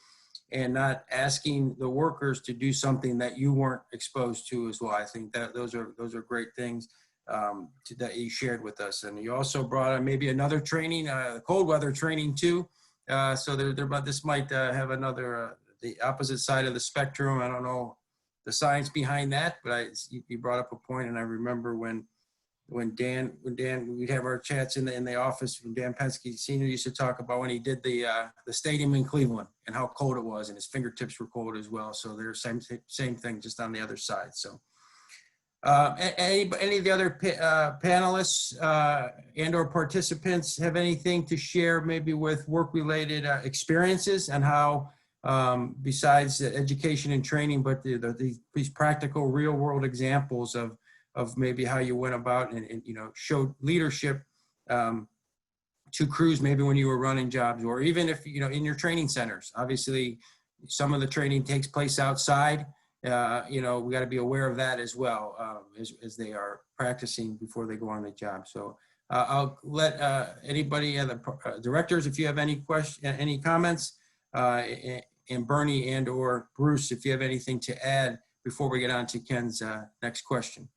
and not asking the workers to do something that you weren't exposed to as well. I think that those are great things that you shared with us. And you also brought on maybe another training, cold weather training too. So this might have another, the opposite side of the spectrum. I don't know the science behind that, but you brought up a point, and I remember when Dan, we'd have our chats in the office, when Dan Penske Sr. used to talk about when he did the stadium in Cleveland and how cold it was, and his fingertips were cold as well. So they're same thing, just on the other side. So any of the other panelists and or participants have anything to share, maybe with work-related experiences, and how besides education and training, but these practical real-world examples of maybe how you went about and you know, showed leadership to crews, maybe when you were running jobs, or even if, you know, in your training centers. Obviously, some of the training takes place outside. You know, we got to be aware of that as well, as they are practicing before they go on the job. So I'll let anybody, the directors, if you have any any comments, and Bernie and or Bruce, if you have anything to add before we get on to Ken's next question.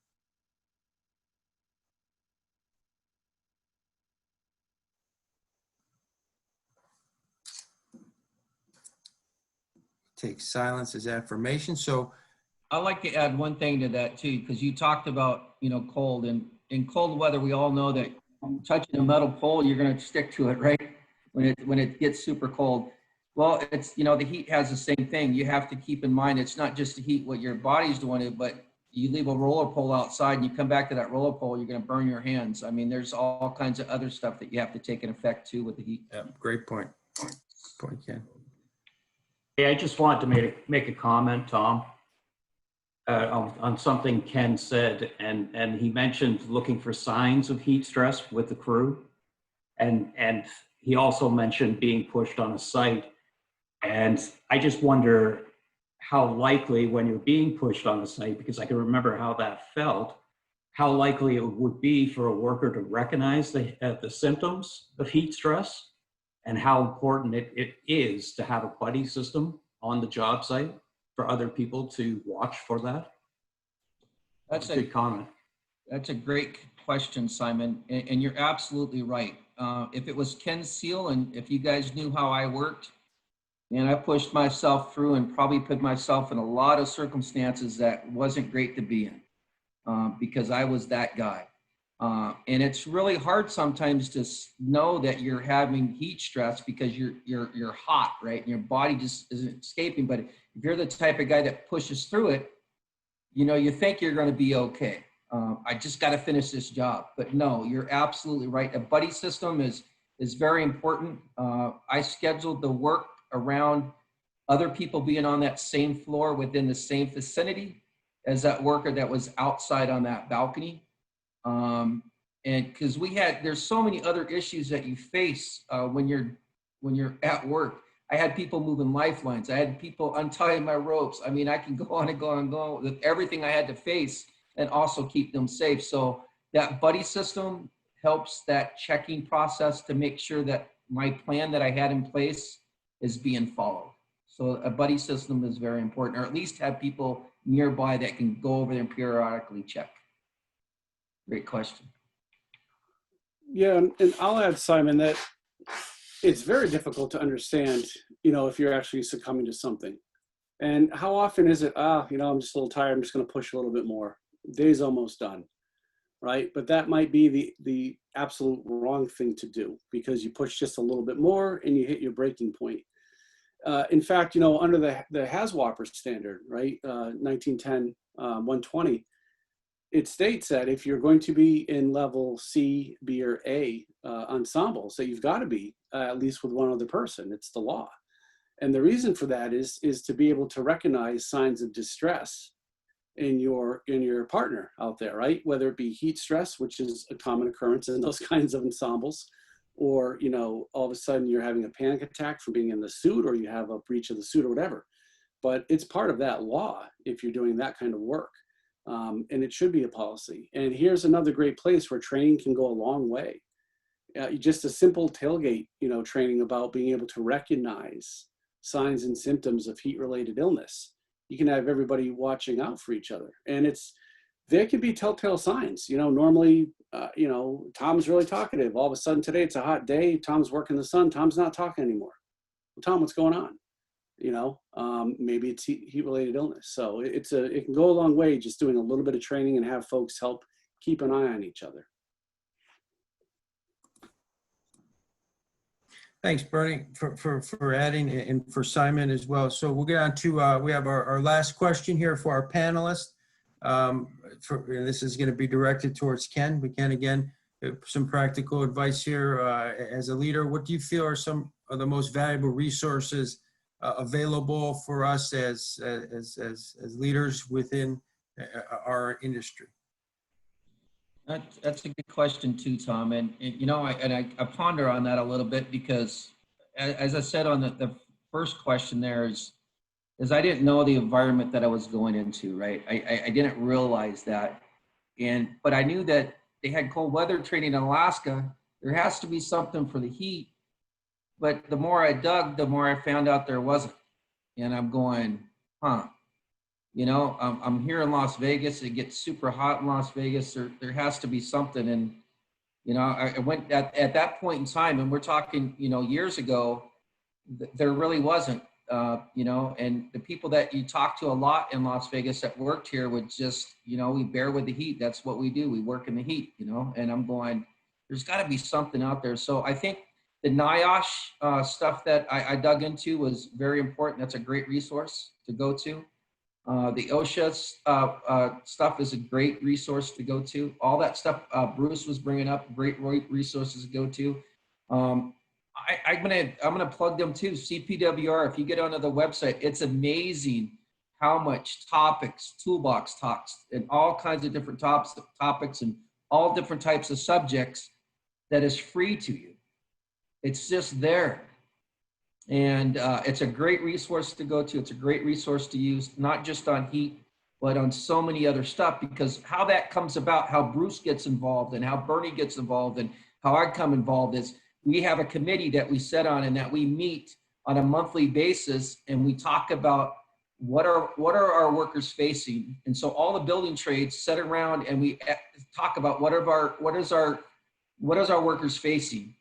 take silence as affirmation. So I'd like to add one thing to that too, because you talked about, cold, and in cold weather, we all know that touching a metal pole, you're going to stick to it, right? When it gets super cold. Well, it's, the heat has the same thing. You have to keep in mind, it's not just the heat, what your body's doing, but you leave a roller pole outside and you come back to that roller pole, you're going to burn your hands. I mean, there's all kinds of other stuff that you have to take in effect too with the heat. yeah, great point. Ken. Hey, I just wanted to make a comment, Tom, on something Ken said, and he mentioned looking for signs of heat stress with the crew, and he also mentioned being pushed on a site. And I just wonder how likely, when you're being pushed on a site, because I can remember how that felt, how likely it would be for a worker to recognize the symptoms of heat stress, and how important it is to have a buddy system on the job site for other people to watch for that. That's a good comment. That's a great question, Simon, and you're absolutely right. If it was Ken Seal, and if you guys knew how I worked, and I pushed myself through and probably put myself in a lot of circumstances that wasn't great to be in, because I was that guy. And it's really hard sometimes to know that you're having heat stress because you're hot, right? And your body just isn't escaping. But if you're the type of guy that pushes through it, you think you're going to be okay. I just got to finish this job. But no, you're absolutely right. A buddy system is very important. I scheduled the work around other people being on that same floor within the same vicinity as that worker that was outside on that balcony. And because there's so many other issues that you face when you're at work. I had people moving lifelines. I had people untying my ropes. I mean, I can go on and go and go with everything I had to face and also keep them safe. So that buddy system helps that checking process to make sure that my plan that I had in place is being followed. So a buddy system is very important, or at least have people nearby that can go over there and periodically check. Great question. Yeah, and I'll add, Simon, that it's very difficult to understand, if you're actually succumbing to something. And how often is it, I'm just a little tired, I'm just going to push a little bit more. Day's almost done, right? But that might be the absolute wrong thing to do, because you push just a little bit more and you hit your breaking point. In fact, under the HAZWOPER standard, right, 1910, 120, it states that if you're going to be in level C, B, or A ensembles, that you've got to be at least with one other person. It's the law. And the reason for that is to be able to recognize signs of distress in your partner out there, right? Whether it be heat stress, which is a common occurrence in those kinds of ensembles, or, all of a sudden you're having a panic attack from being in the suit, or you have a breach of the suit or whatever. But it's part of that law if you're doing that kind of work. And it should be a policy. And here's another great place where training can go a long way. Just a simple tailgate, training about being able to recognize signs and symptoms of heat-related illness. You can have everybody watching out for each other. And there could be telltale signs. Normally, Tom's really talkative. All of a sudden today, it's a hot day. Tom's working the sun. Tom's not talking anymore. Well, Tom, what's going on? Maybe it's heat-related illness. So it can go a long way just doing a little bit of training and have folks help keep an eye on each other. Thanks, Bernie, for adding, and for Simon as well. So we'll get on to, we have our last question here for our panelists. This is going to be directed towards Ken. But Ken, again, some practical advice here. As a leader, what do you feel are some of the most valuable resources available for us as leaders within our industry? That's a good question too, Tom. And I ponder on that a little bit, because as I said on the first question there is I didn't know the environment that I was going into, right? I didn't realize that. But I knew that they had cold weather training in Alaska. There has to be something for the heat. But the more I dug, the more I found out there wasn't. And I'm going, I'm here in Las Vegas. It gets super hot in Las Vegas. There has to be something. And, I went at that point in time, and we're talking, years ago, there really wasn't you know, and the people that you talk to a lot in Las Vegas that worked here would just, you know, we bear with the heat. That's what we do. We work in the heat, you know, and I'm going, there's got to be something out there. So I think the NIOSH stuff that I dug into was very important. That's a great resource to go to. The OSHA stuff is a great resource to go to. All that stuff Bruce was bringing up, great resources to go to. I'm gonna plug them too. CPWR. If you get onto the website, it's amazing how much topics, toolbox talks, and all kinds of different topics and all different types of subjects that is free to you. It's just there. And it's a great resource to go to. It's a great resource to use, not just on heat, but on so many other stuff, because how that comes about, how Bruce gets involved and how Bernie gets involved and how I come involved is we have a committee that we sit on and that we meet on a monthly basis, and we talk about what are our workers facing. And so all the building trades sit around and we talk about what is our workers facing.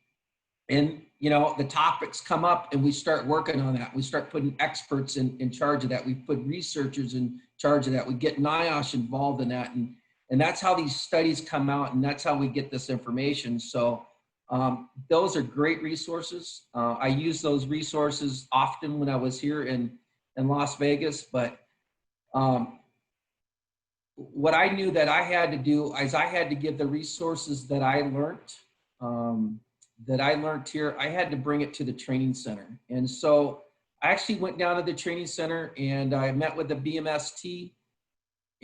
And, you know, the topics come up and we start working on that. We start putting experts in charge of that. We put researchers in charge of that. We get NIOSH involved in that. And that's how these studies come out, and that's how we get this information. So those are great resources. I use those resources often when I was here in Las Vegas. But what I knew that I had to do is I had to give the resources that I learned here, I had to bring it to the training center. And so I actually went down to the training center and I met with the BMST,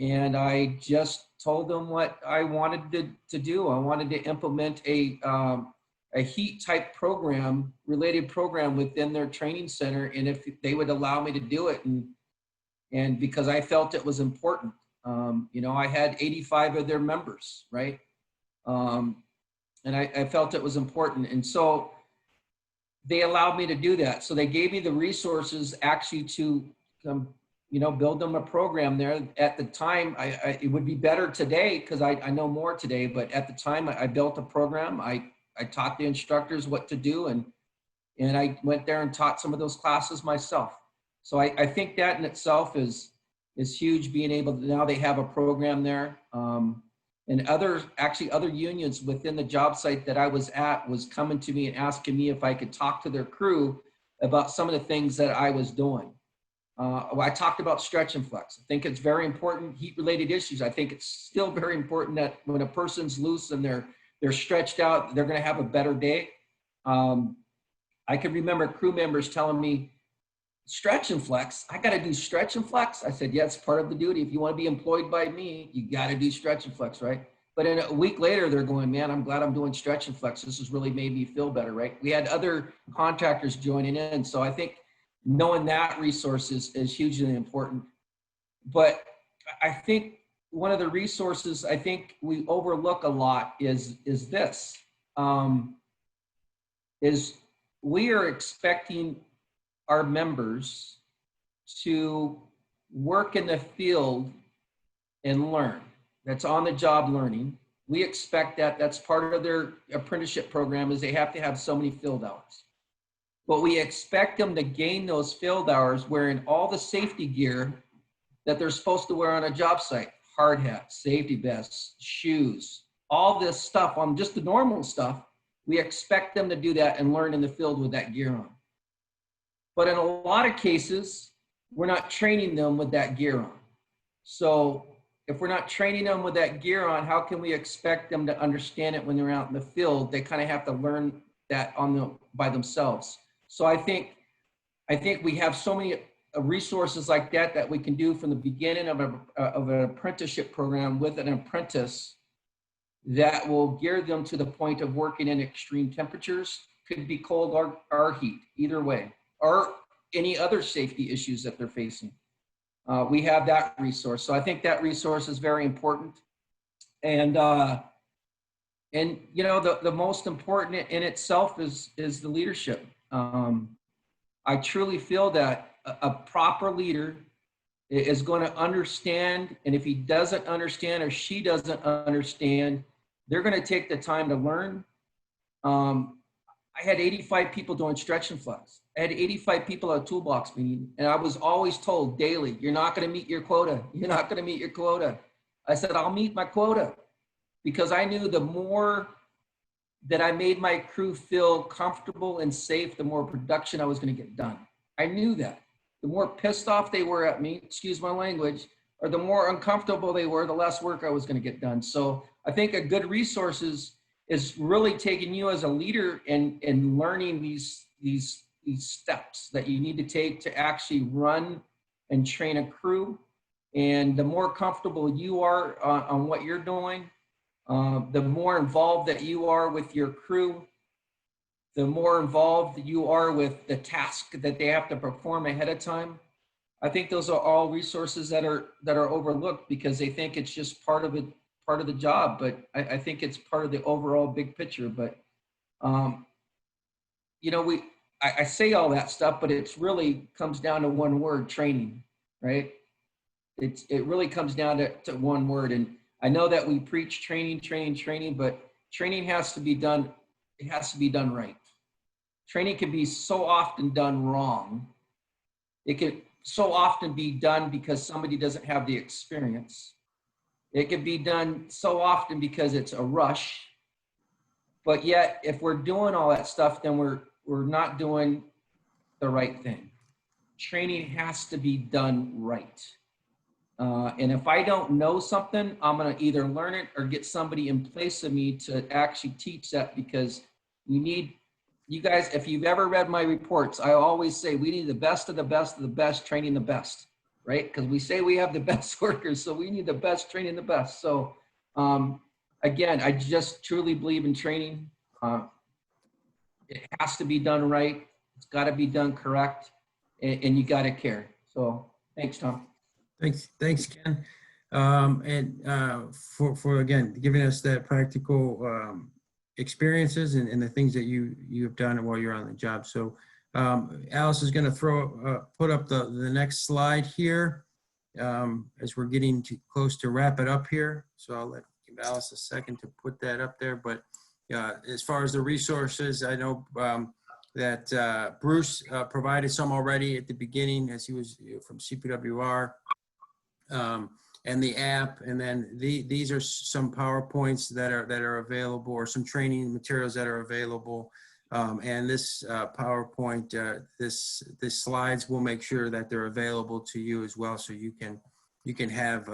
and I just told them what I wanted to do. I wanted to implement a heat type program, related program within their training center, and if they would allow me to do it. And because I felt it was important. You know, I had 85 of their members, right? And I felt it was important. And so they allowed me to do that. So they gave me the resources actually to, you know, build them a program there. At the time, it would be better today because I know more today, but at the time I built a program. I taught the instructors what to do, and I went there and taught some of those classes myself. So I think that in itself is huge, being able to, now they have a program there. And other unions within the job site that I was at was coming to me and asking me if I could talk to their crew about some of the things that I was doing. I talked about stretch and flex. I think it's very important, heat-related issues. I think it's still very important that when a person's loose and they're stretched out, they're gonna have a better day. I can remember crew members telling me, stretch and flex, I got to do stretch and flex. I said, yeah, it's part of the duty. If you want to be employed by me, you got to do stretch and flex, right? But in a week later, they're going, man, I'm glad I'm doing stretch and flex. This has really made me feel better, right? We had other contractors joining in. So I think knowing that resource is hugely important. But I think one of the resources I think we overlook a lot is this, is we are expecting our members to work in the field and learn. That's on the job learning. We expect that. That's part of their apprenticeship program, is they have to have so many field hours. But we expect them to gain those field hours wearing all the safety gear that they're supposed to wear on a job site. Hard hat, safety vests, shoes, all this stuff, on just the normal stuff. We expect them to do that and learn in the field with that gear on. But in a lot of cases, we're not training them with that gear on. So if we're not training them with that gear on, how can we expect them to understand it when they're out in the field? They kind of have to learn that by themselves. So I think we have so many resources like that we can do from the beginning of an apprenticeship program with an apprentice that will gear them to the point of working in extreme temperatures. Could be cold or heat, either way, or any other safety issues that they're facing. We have that resource. So I think that resource is very important. And you know, the most important in itself is the leadership. I truly feel that a proper leader is going to understand, and if he doesn't understand or she doesn't understand, they're going to take the time to learn. I had 85 people doing instruction flags. I had 85 people at a toolbox meeting, and I was always told daily, you're not going to meet your quota. You're not going to meet your quota. I said, I'll meet my quota, because I knew the more that I made my crew feel comfortable and safe, the more production I was going to get done. I knew that. The more pissed off they were at me, excuse my language, or the more uncomfortable they were, the less work I was going to get done. So I think a good resource is really taking you as a leader and learning these steps that you need to take to actually run and train a crew. And the more comfortable you are on what you're doing, the more involved that you are with your crew, the more involved you are with the task that they have to perform ahead of time. I think those are all resources that are overlooked because they think it's just part of the job, but I think it's part of the overall big picture. But you know, I say all that stuff, but it's really comes down to one word: training, right? It really comes down to one word. And I know that we preach training, but training has to be done. It has to be done right. Training can be so often done wrong. It can so often be done because somebody doesn't have the experience. It can be done so often because it's a rush. But yet, if we're doing all that stuff, then we're not doing the right thing. Training has to be done right. And if I don't know something, I'm going to either learn it or get somebody in place of me to actually teach that, because we need, you guys, if you've ever read my reports, I always say we need the best of the best of the best training the best, right? Because we say we have the best workers, so we need the best training the best. So again, I just truly believe in training. It has to be done right. It's got to be done correct, and you got to care. So thanks, Tom. Thanks, Ken. For again, giving us that practical experiences and the things that you have done while you're on the job. So Alice is going to put up the next slide here as we're getting close to wrap it up here. So I'll give Alice a second to put that up there. But as far as the resources, I know that Bruce provided some already at the beginning as he was from CPWR. And the app, and then these are some PowerPoints that are available, or some training materials that are available. And this PowerPoint, this slides, will make sure that they're available to you as well, so you can have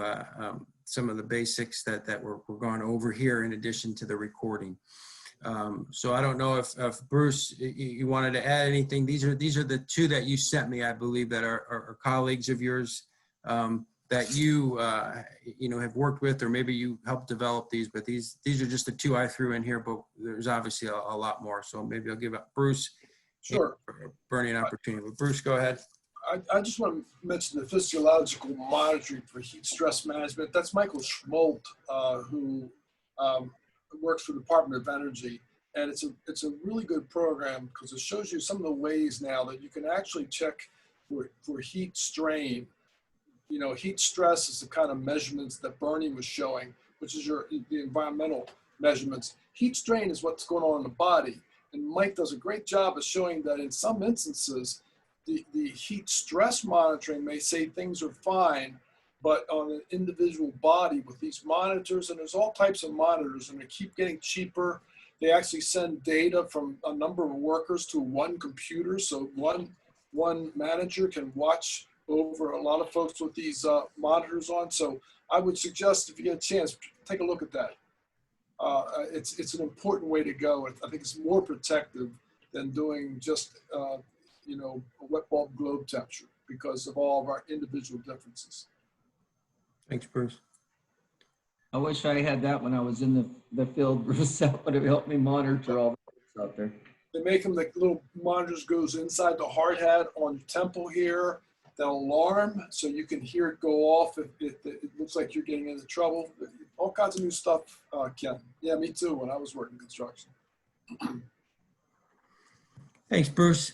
some of the basics that we're going over here in addition to the recording. So I don't know if Bruce, you wanted to add anything. These are the two that you sent me, I believe, that are colleagues of yours. That you have worked with, or maybe you helped develop these, but these are just the two I threw in here, but there's obviously a lot more. So maybe I'll give Bruce Sure. a burning opportunity. But Bruce, go ahead. I just want to mention the physiological monitoring for heat stress management. That's Michael Schmolt, who works for the Department of Energy. And it's a really good program because it shows you some of the ways now that you can actually check for heat strain. You know, heat stress is the kind of measurements that Bernie was showing, which is the environmental measurements. Heat strain is what's going on in the body. And Mike does a great job of showing that in some instances, the heat stress monitoring may say things are fine, but on an individual body with these monitors, and there's all types of monitors, and they keep getting cheaper. They actually send data from a number of workers to one computer, so one manager can watch over a lot of folks with these monitors on. So I would suggest, if you get a chance, take a look at that. It's an important way to go. I think it's more protective than doing just a wet bulb globe temperature because of all of our individual differences. Thanks, Bruce. I wish I had that when I was in the field, Bruce. That would have helped me monitor all the things out there. They make them like little monitors goes inside the hard hat on your temple here. They'll alarm so you can hear it go off if it looks like you're getting into trouble. All kinds of new stuff, Ken. Yeah, me too, when I was working construction. Thanks, Bruce.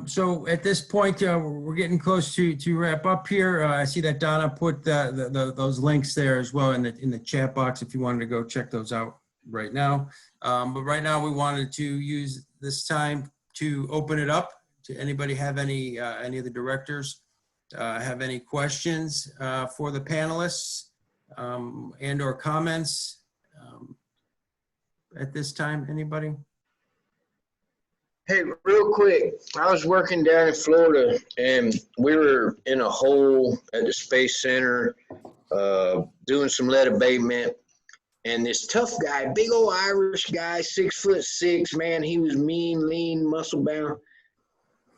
So at this point, we're getting close to wrap up here. I see that Donna put those links there as well in the chat box if you wanted to go check those out. right now. But right now we wanted to use this time to open it up to anybody have any of the directors have any questions for the panelists and or comments at this time, anybody? Hey, real quick, I was working down in Florida and we were in a hole at the Space Center doing some lead abatement. And this tough guy, big old Irish guy, 6'6", man, he was mean, lean, muscle bound.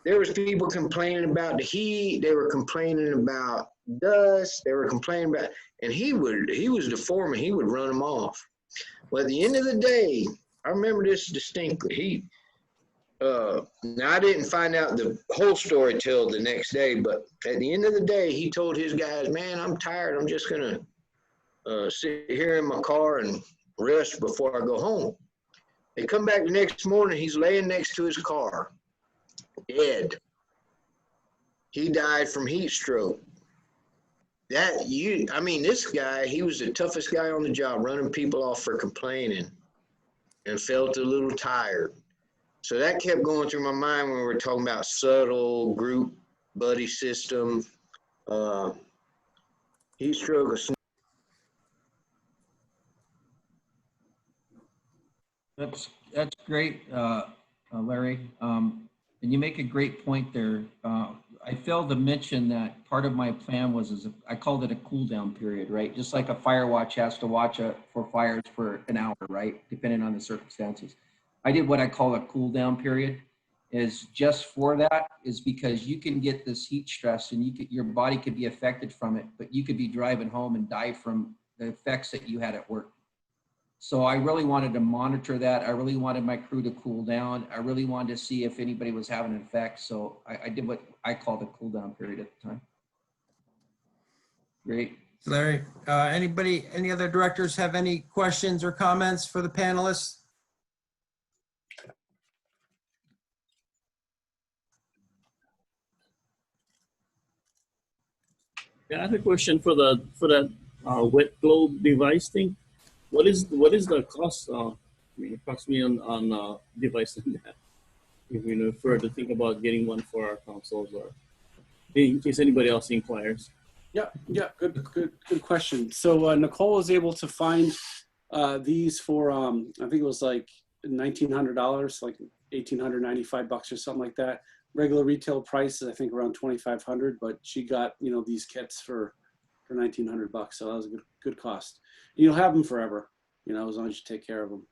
There was people complaining about the heat. They were complaining about dust. They were complaining about, and he was the foreman. He would run them off. Well, at the end of the day, I remember this distinctly. Now I didn't find out the whole story till the next day, but at the end of the day, he told his guys, man, I'm tired. I'm just going to sit here in my car and rest before I go home. They come back the next morning. He's laying next to his car, dead. He died from heat stroke. This guy, he was the toughest guy on the job, running people off for complaining and felt a little tired. So that kept going through my mind when we were talking about subtle group buddy system, heat stroke. That's great, Larry. And you make a great point there. I failed to mention that part of my plan was, I called it a cool down period, right? Just like a fire watch has to watch for fires for an hour, right? Depending on the circumstances. I did what I call a cool down period, is just for that, is because you can get this heat stress and your body could be affected from it, but you could be driving home and die from the effects that you had at work. So I really wanted to monitor that. I really wanted my crew to cool down. I really wanted to see if anybody was having an effect. So I did what I called a cool down period at the time. Great. Larry, any other directors have any questions or comments for the panelists? Yeah, I have a question for that wet globe device thing. What is the cost? Approximately on devising that. If if we were to think about getting one for our councils, or in case anybody else inquires. Yeah, good question. So Nicole was able to find these for I think it was like $1,900, like $1,895 or something like that. Regular retail price is I think around $2,500, but she got these kits for $1,900. So that was a good cost. You'll have them forever, as long as you take care of them.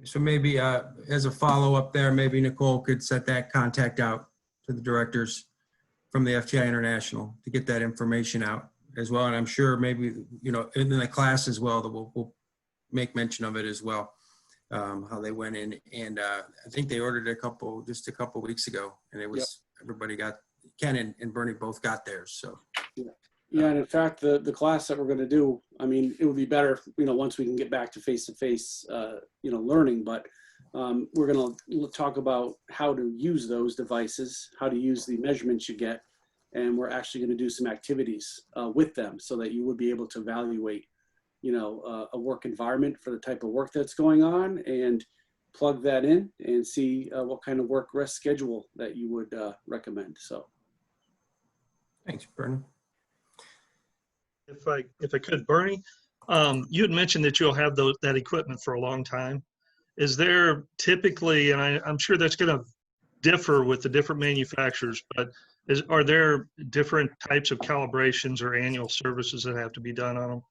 So maybe as a follow-up there, maybe Nicole could set that contact out to the directors from the FTI International to get that information out as well. And I'm sure maybe, in the class as well, that we'll make mention of it as well, how they went in. And I think they ordered just a couple weeks ago, and it was, everybody got, Ken and Bernie both got theirs, so. Yeah, and in fact, the class that we're going to do, it would be better, once we can get back to face-to-face, learning. But we're going to talk about how to use those devices, how to use the measurements you get, and we're actually going to do some activities with them so that you would be able to evaluate, a work environment for the type of work that's going on, and plug that in and see what kind of work rest schedule that you would recommend. So, thanks, Bernie. If I could, Bernie, you had mentioned that you'll have that equipment for a long time. Is there typically, and I'm sure that's going to differ with the different manufacturers, but are there different types of calibrations or annual services that have to be done on them?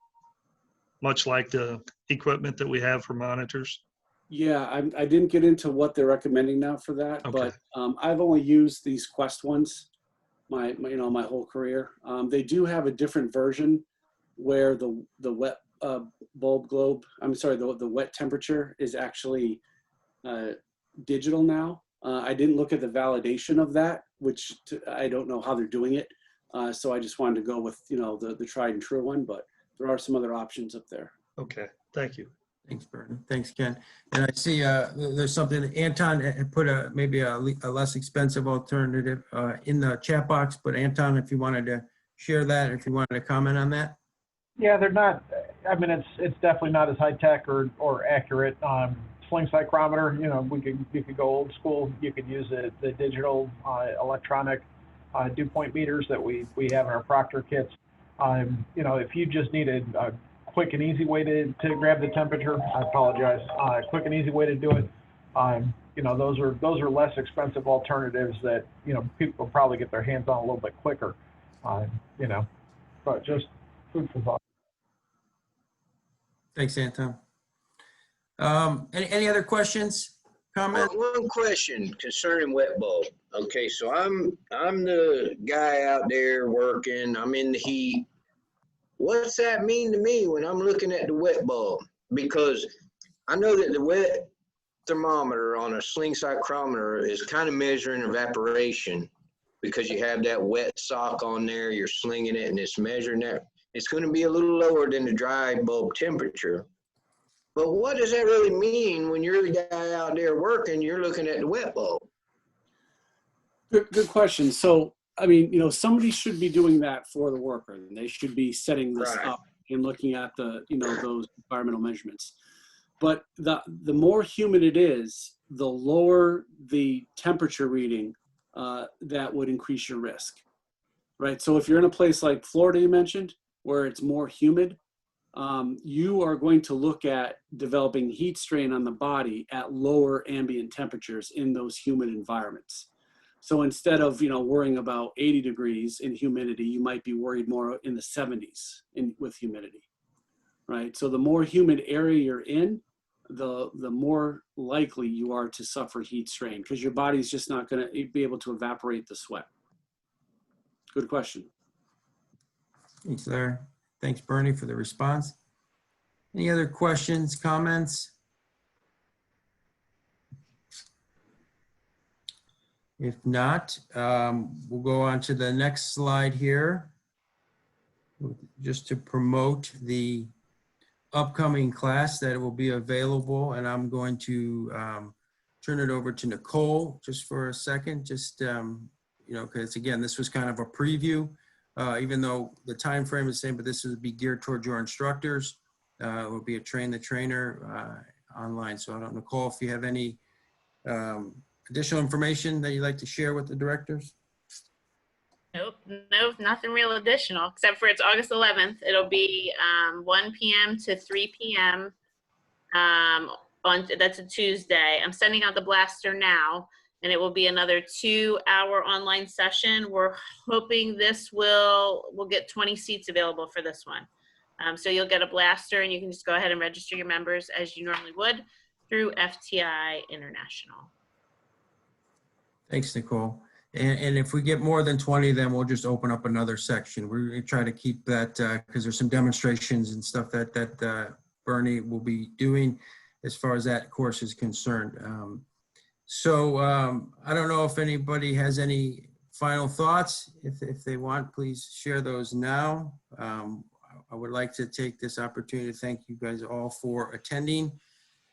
Much like the equipment that we have for monitors? Yeah, I didn't get into what they're recommending now for that, okay. But I've only used these Quest ones my whole career. They do have a different version where the wet bulb globe, the wet temperature is actually digital now. I didn't look at the validation of that, which I don't know how they're doing it. So I just wanted to go with, the tried and true one, but there are some other options up there. Okay, thank you. Thanks, Bernie. Thanks, Ken. And I see there's something, Anton had put maybe a less expensive alternative in the chat box, but Anton, if you wanted to share that, if you wanted to comment on that. Yeah, they're not, I mean, it's definitely not as high tech or accurate. Sling psychrometer, you know, you could go old school. You could use the digital electronic dew point meters that we have in our Proctor kits. You know, if you just needed a quick and easy way to grab the temperature, I apologize. Quick and easy way to do it. You know, those are less expensive alternatives that, you know, people probably get their hands on a little bit quicker. You know, but just food for thought. Thanks, Anton. Any other questions, comments? One question concerning wet bulb. Okay, so I'm the guy out there working. I'm in the heat. What's that mean to me when I'm looking at the wet bulb? Because I know that the wet thermometer on a sling psychrometer is kind of measuring evaporation, because you have that wet sock on there, you're slinging it and it's measuring that. It's going to be a little lower than the dry bulb temperature. But what does that really mean when you're the guy out there working, you're looking at the wet bulb? Good question. So, I mean, you know, somebody should be doing that for the worker, and they should be setting this Right. up and looking at the, you know, those environmental measurements. But the more humid it is, the lower the temperature reading, that would increase your risk, right? So if you're in a place like Florida, you mentioned, where it's more humid, you are going to look at developing heat strain on the body at lower ambient temperatures in those humid environments. So instead of, you know, worrying about 80 degrees in humidity, you might be worried more in the 70s with humidity, right? So the more humid area you're in, the more likely you are to suffer heat strain, because your body's just not going to be able to evaporate the sweat. Good question. Thanks, Larry. Thanks, Bernie, for the response. Any other questions, comments? If not, we'll go on to the next slide here, just to promote the upcoming class that will be available. And I'm going to turn it over to Nicole just for a second, just, you know, because again, this was kind of a preview, even though the time frame is the same, but this will be geared towards your instructors. It will be a train the trainer online. So I don't know, Nicole, if you have any additional information that you'd like to share with the directors? Nope, nothing real additional, except for it's August 11th. It'll be 1 p.m. to 3 p.m. That's a Tuesday. I'm sending out the blaster now, and it will be another 2-hour online session. We're hoping we'll get 20 seats available for this one. So you'll get a blaster, and you can just go ahead and register your members as you normally would through FTI International. Thanks, Nicole. And if we get more than 20, then we'll just open up another section. We're going to try to keep that because there's some demonstrations and stuff that Bernie will be doing as far as that course is concerned. I don't know if anybody has any final thoughts. If they want, please share those now. I would like to take this opportunity to thank you guys all for attending,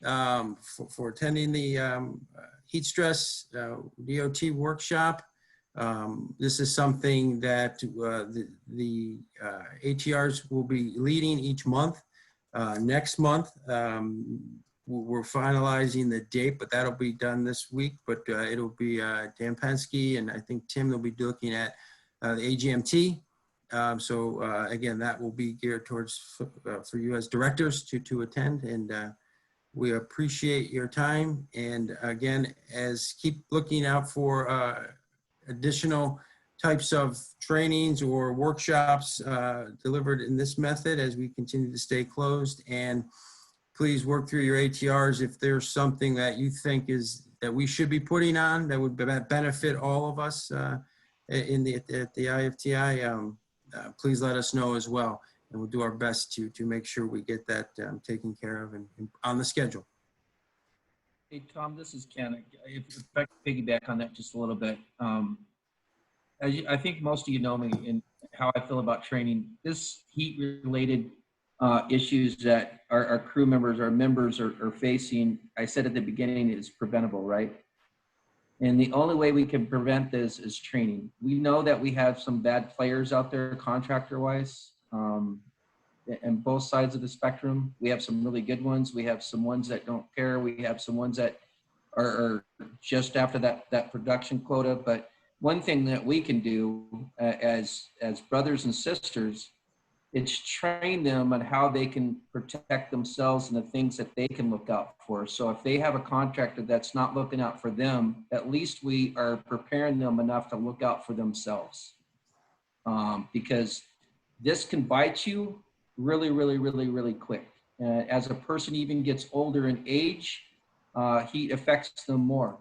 for attending the heat stress DOT workshop. This is something that the ATRs will be leading each month. Next month, we're finalizing the date, but that'll be done this week. But it'll be Dan Pensky, and I think Tim will be looking at the AGMT. Again, that will be geared towards for you as directors to attend, and we appreciate your time. And again, keep looking out for additional types of trainings or workshops delivered in this method as we continue to stay closed. And please work through your ATRs if there's something that you think that we should be putting on that would benefit all of us at the iFTI. Please let us know as well, and we'll do our best to make sure we get that taken care of and on the schedule. Hey, Tom, this is Ken. If I could piggyback on that just a little bit. I think most of you know me and how I feel about training. This heat-related issues that our crew members, our members are facing, I said at the beginning, is preventable, right? And the only way we can prevent this is training. We know that we have some bad players out there contractor-wise. in both sides of the spectrum. We have some really good ones. We have some ones that don't care. We have some ones that are just after that production quota. But one thing that we can do as brothers and sisters, it's train them on how they can protect themselves and the things that they can look out for. So if they have a contractor that's not looking out for them, at least we are preparing them enough to look out for themselves. Because this can bite you really, really, really, really quick. As a person even gets older in age, heat affects them more.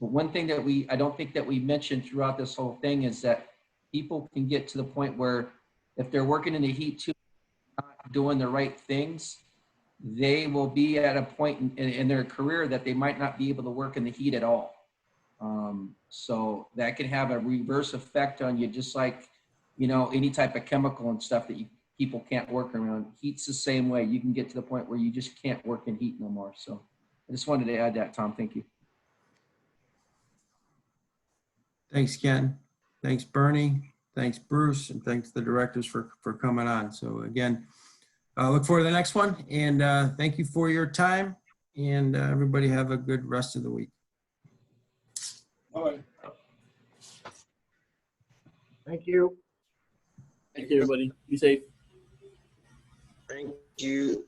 But one thing that I don't think that we mentioned throughout this whole thing is that people can get to the point where if they're working in the heat too, not doing the right things, they will be at a point in their career that they might not be able to work in the heat at all. So that can have a reverse effect on you, just like, you know, any type of chemical and stuff that people can't work around. Heat's the same way. You can get to the point where you just can't work in heat no more. So I just wanted to add that, Tom. Thank you. Thanks, Ken. Thanks, Bernie. Thanks, Bruce, and thanks to the directors for coming on. So again, look forward to the next one, and thank you for your time, and everybody have a good rest of the week. All right. Thank you. Thank you, everybody. Be safe. Thank you.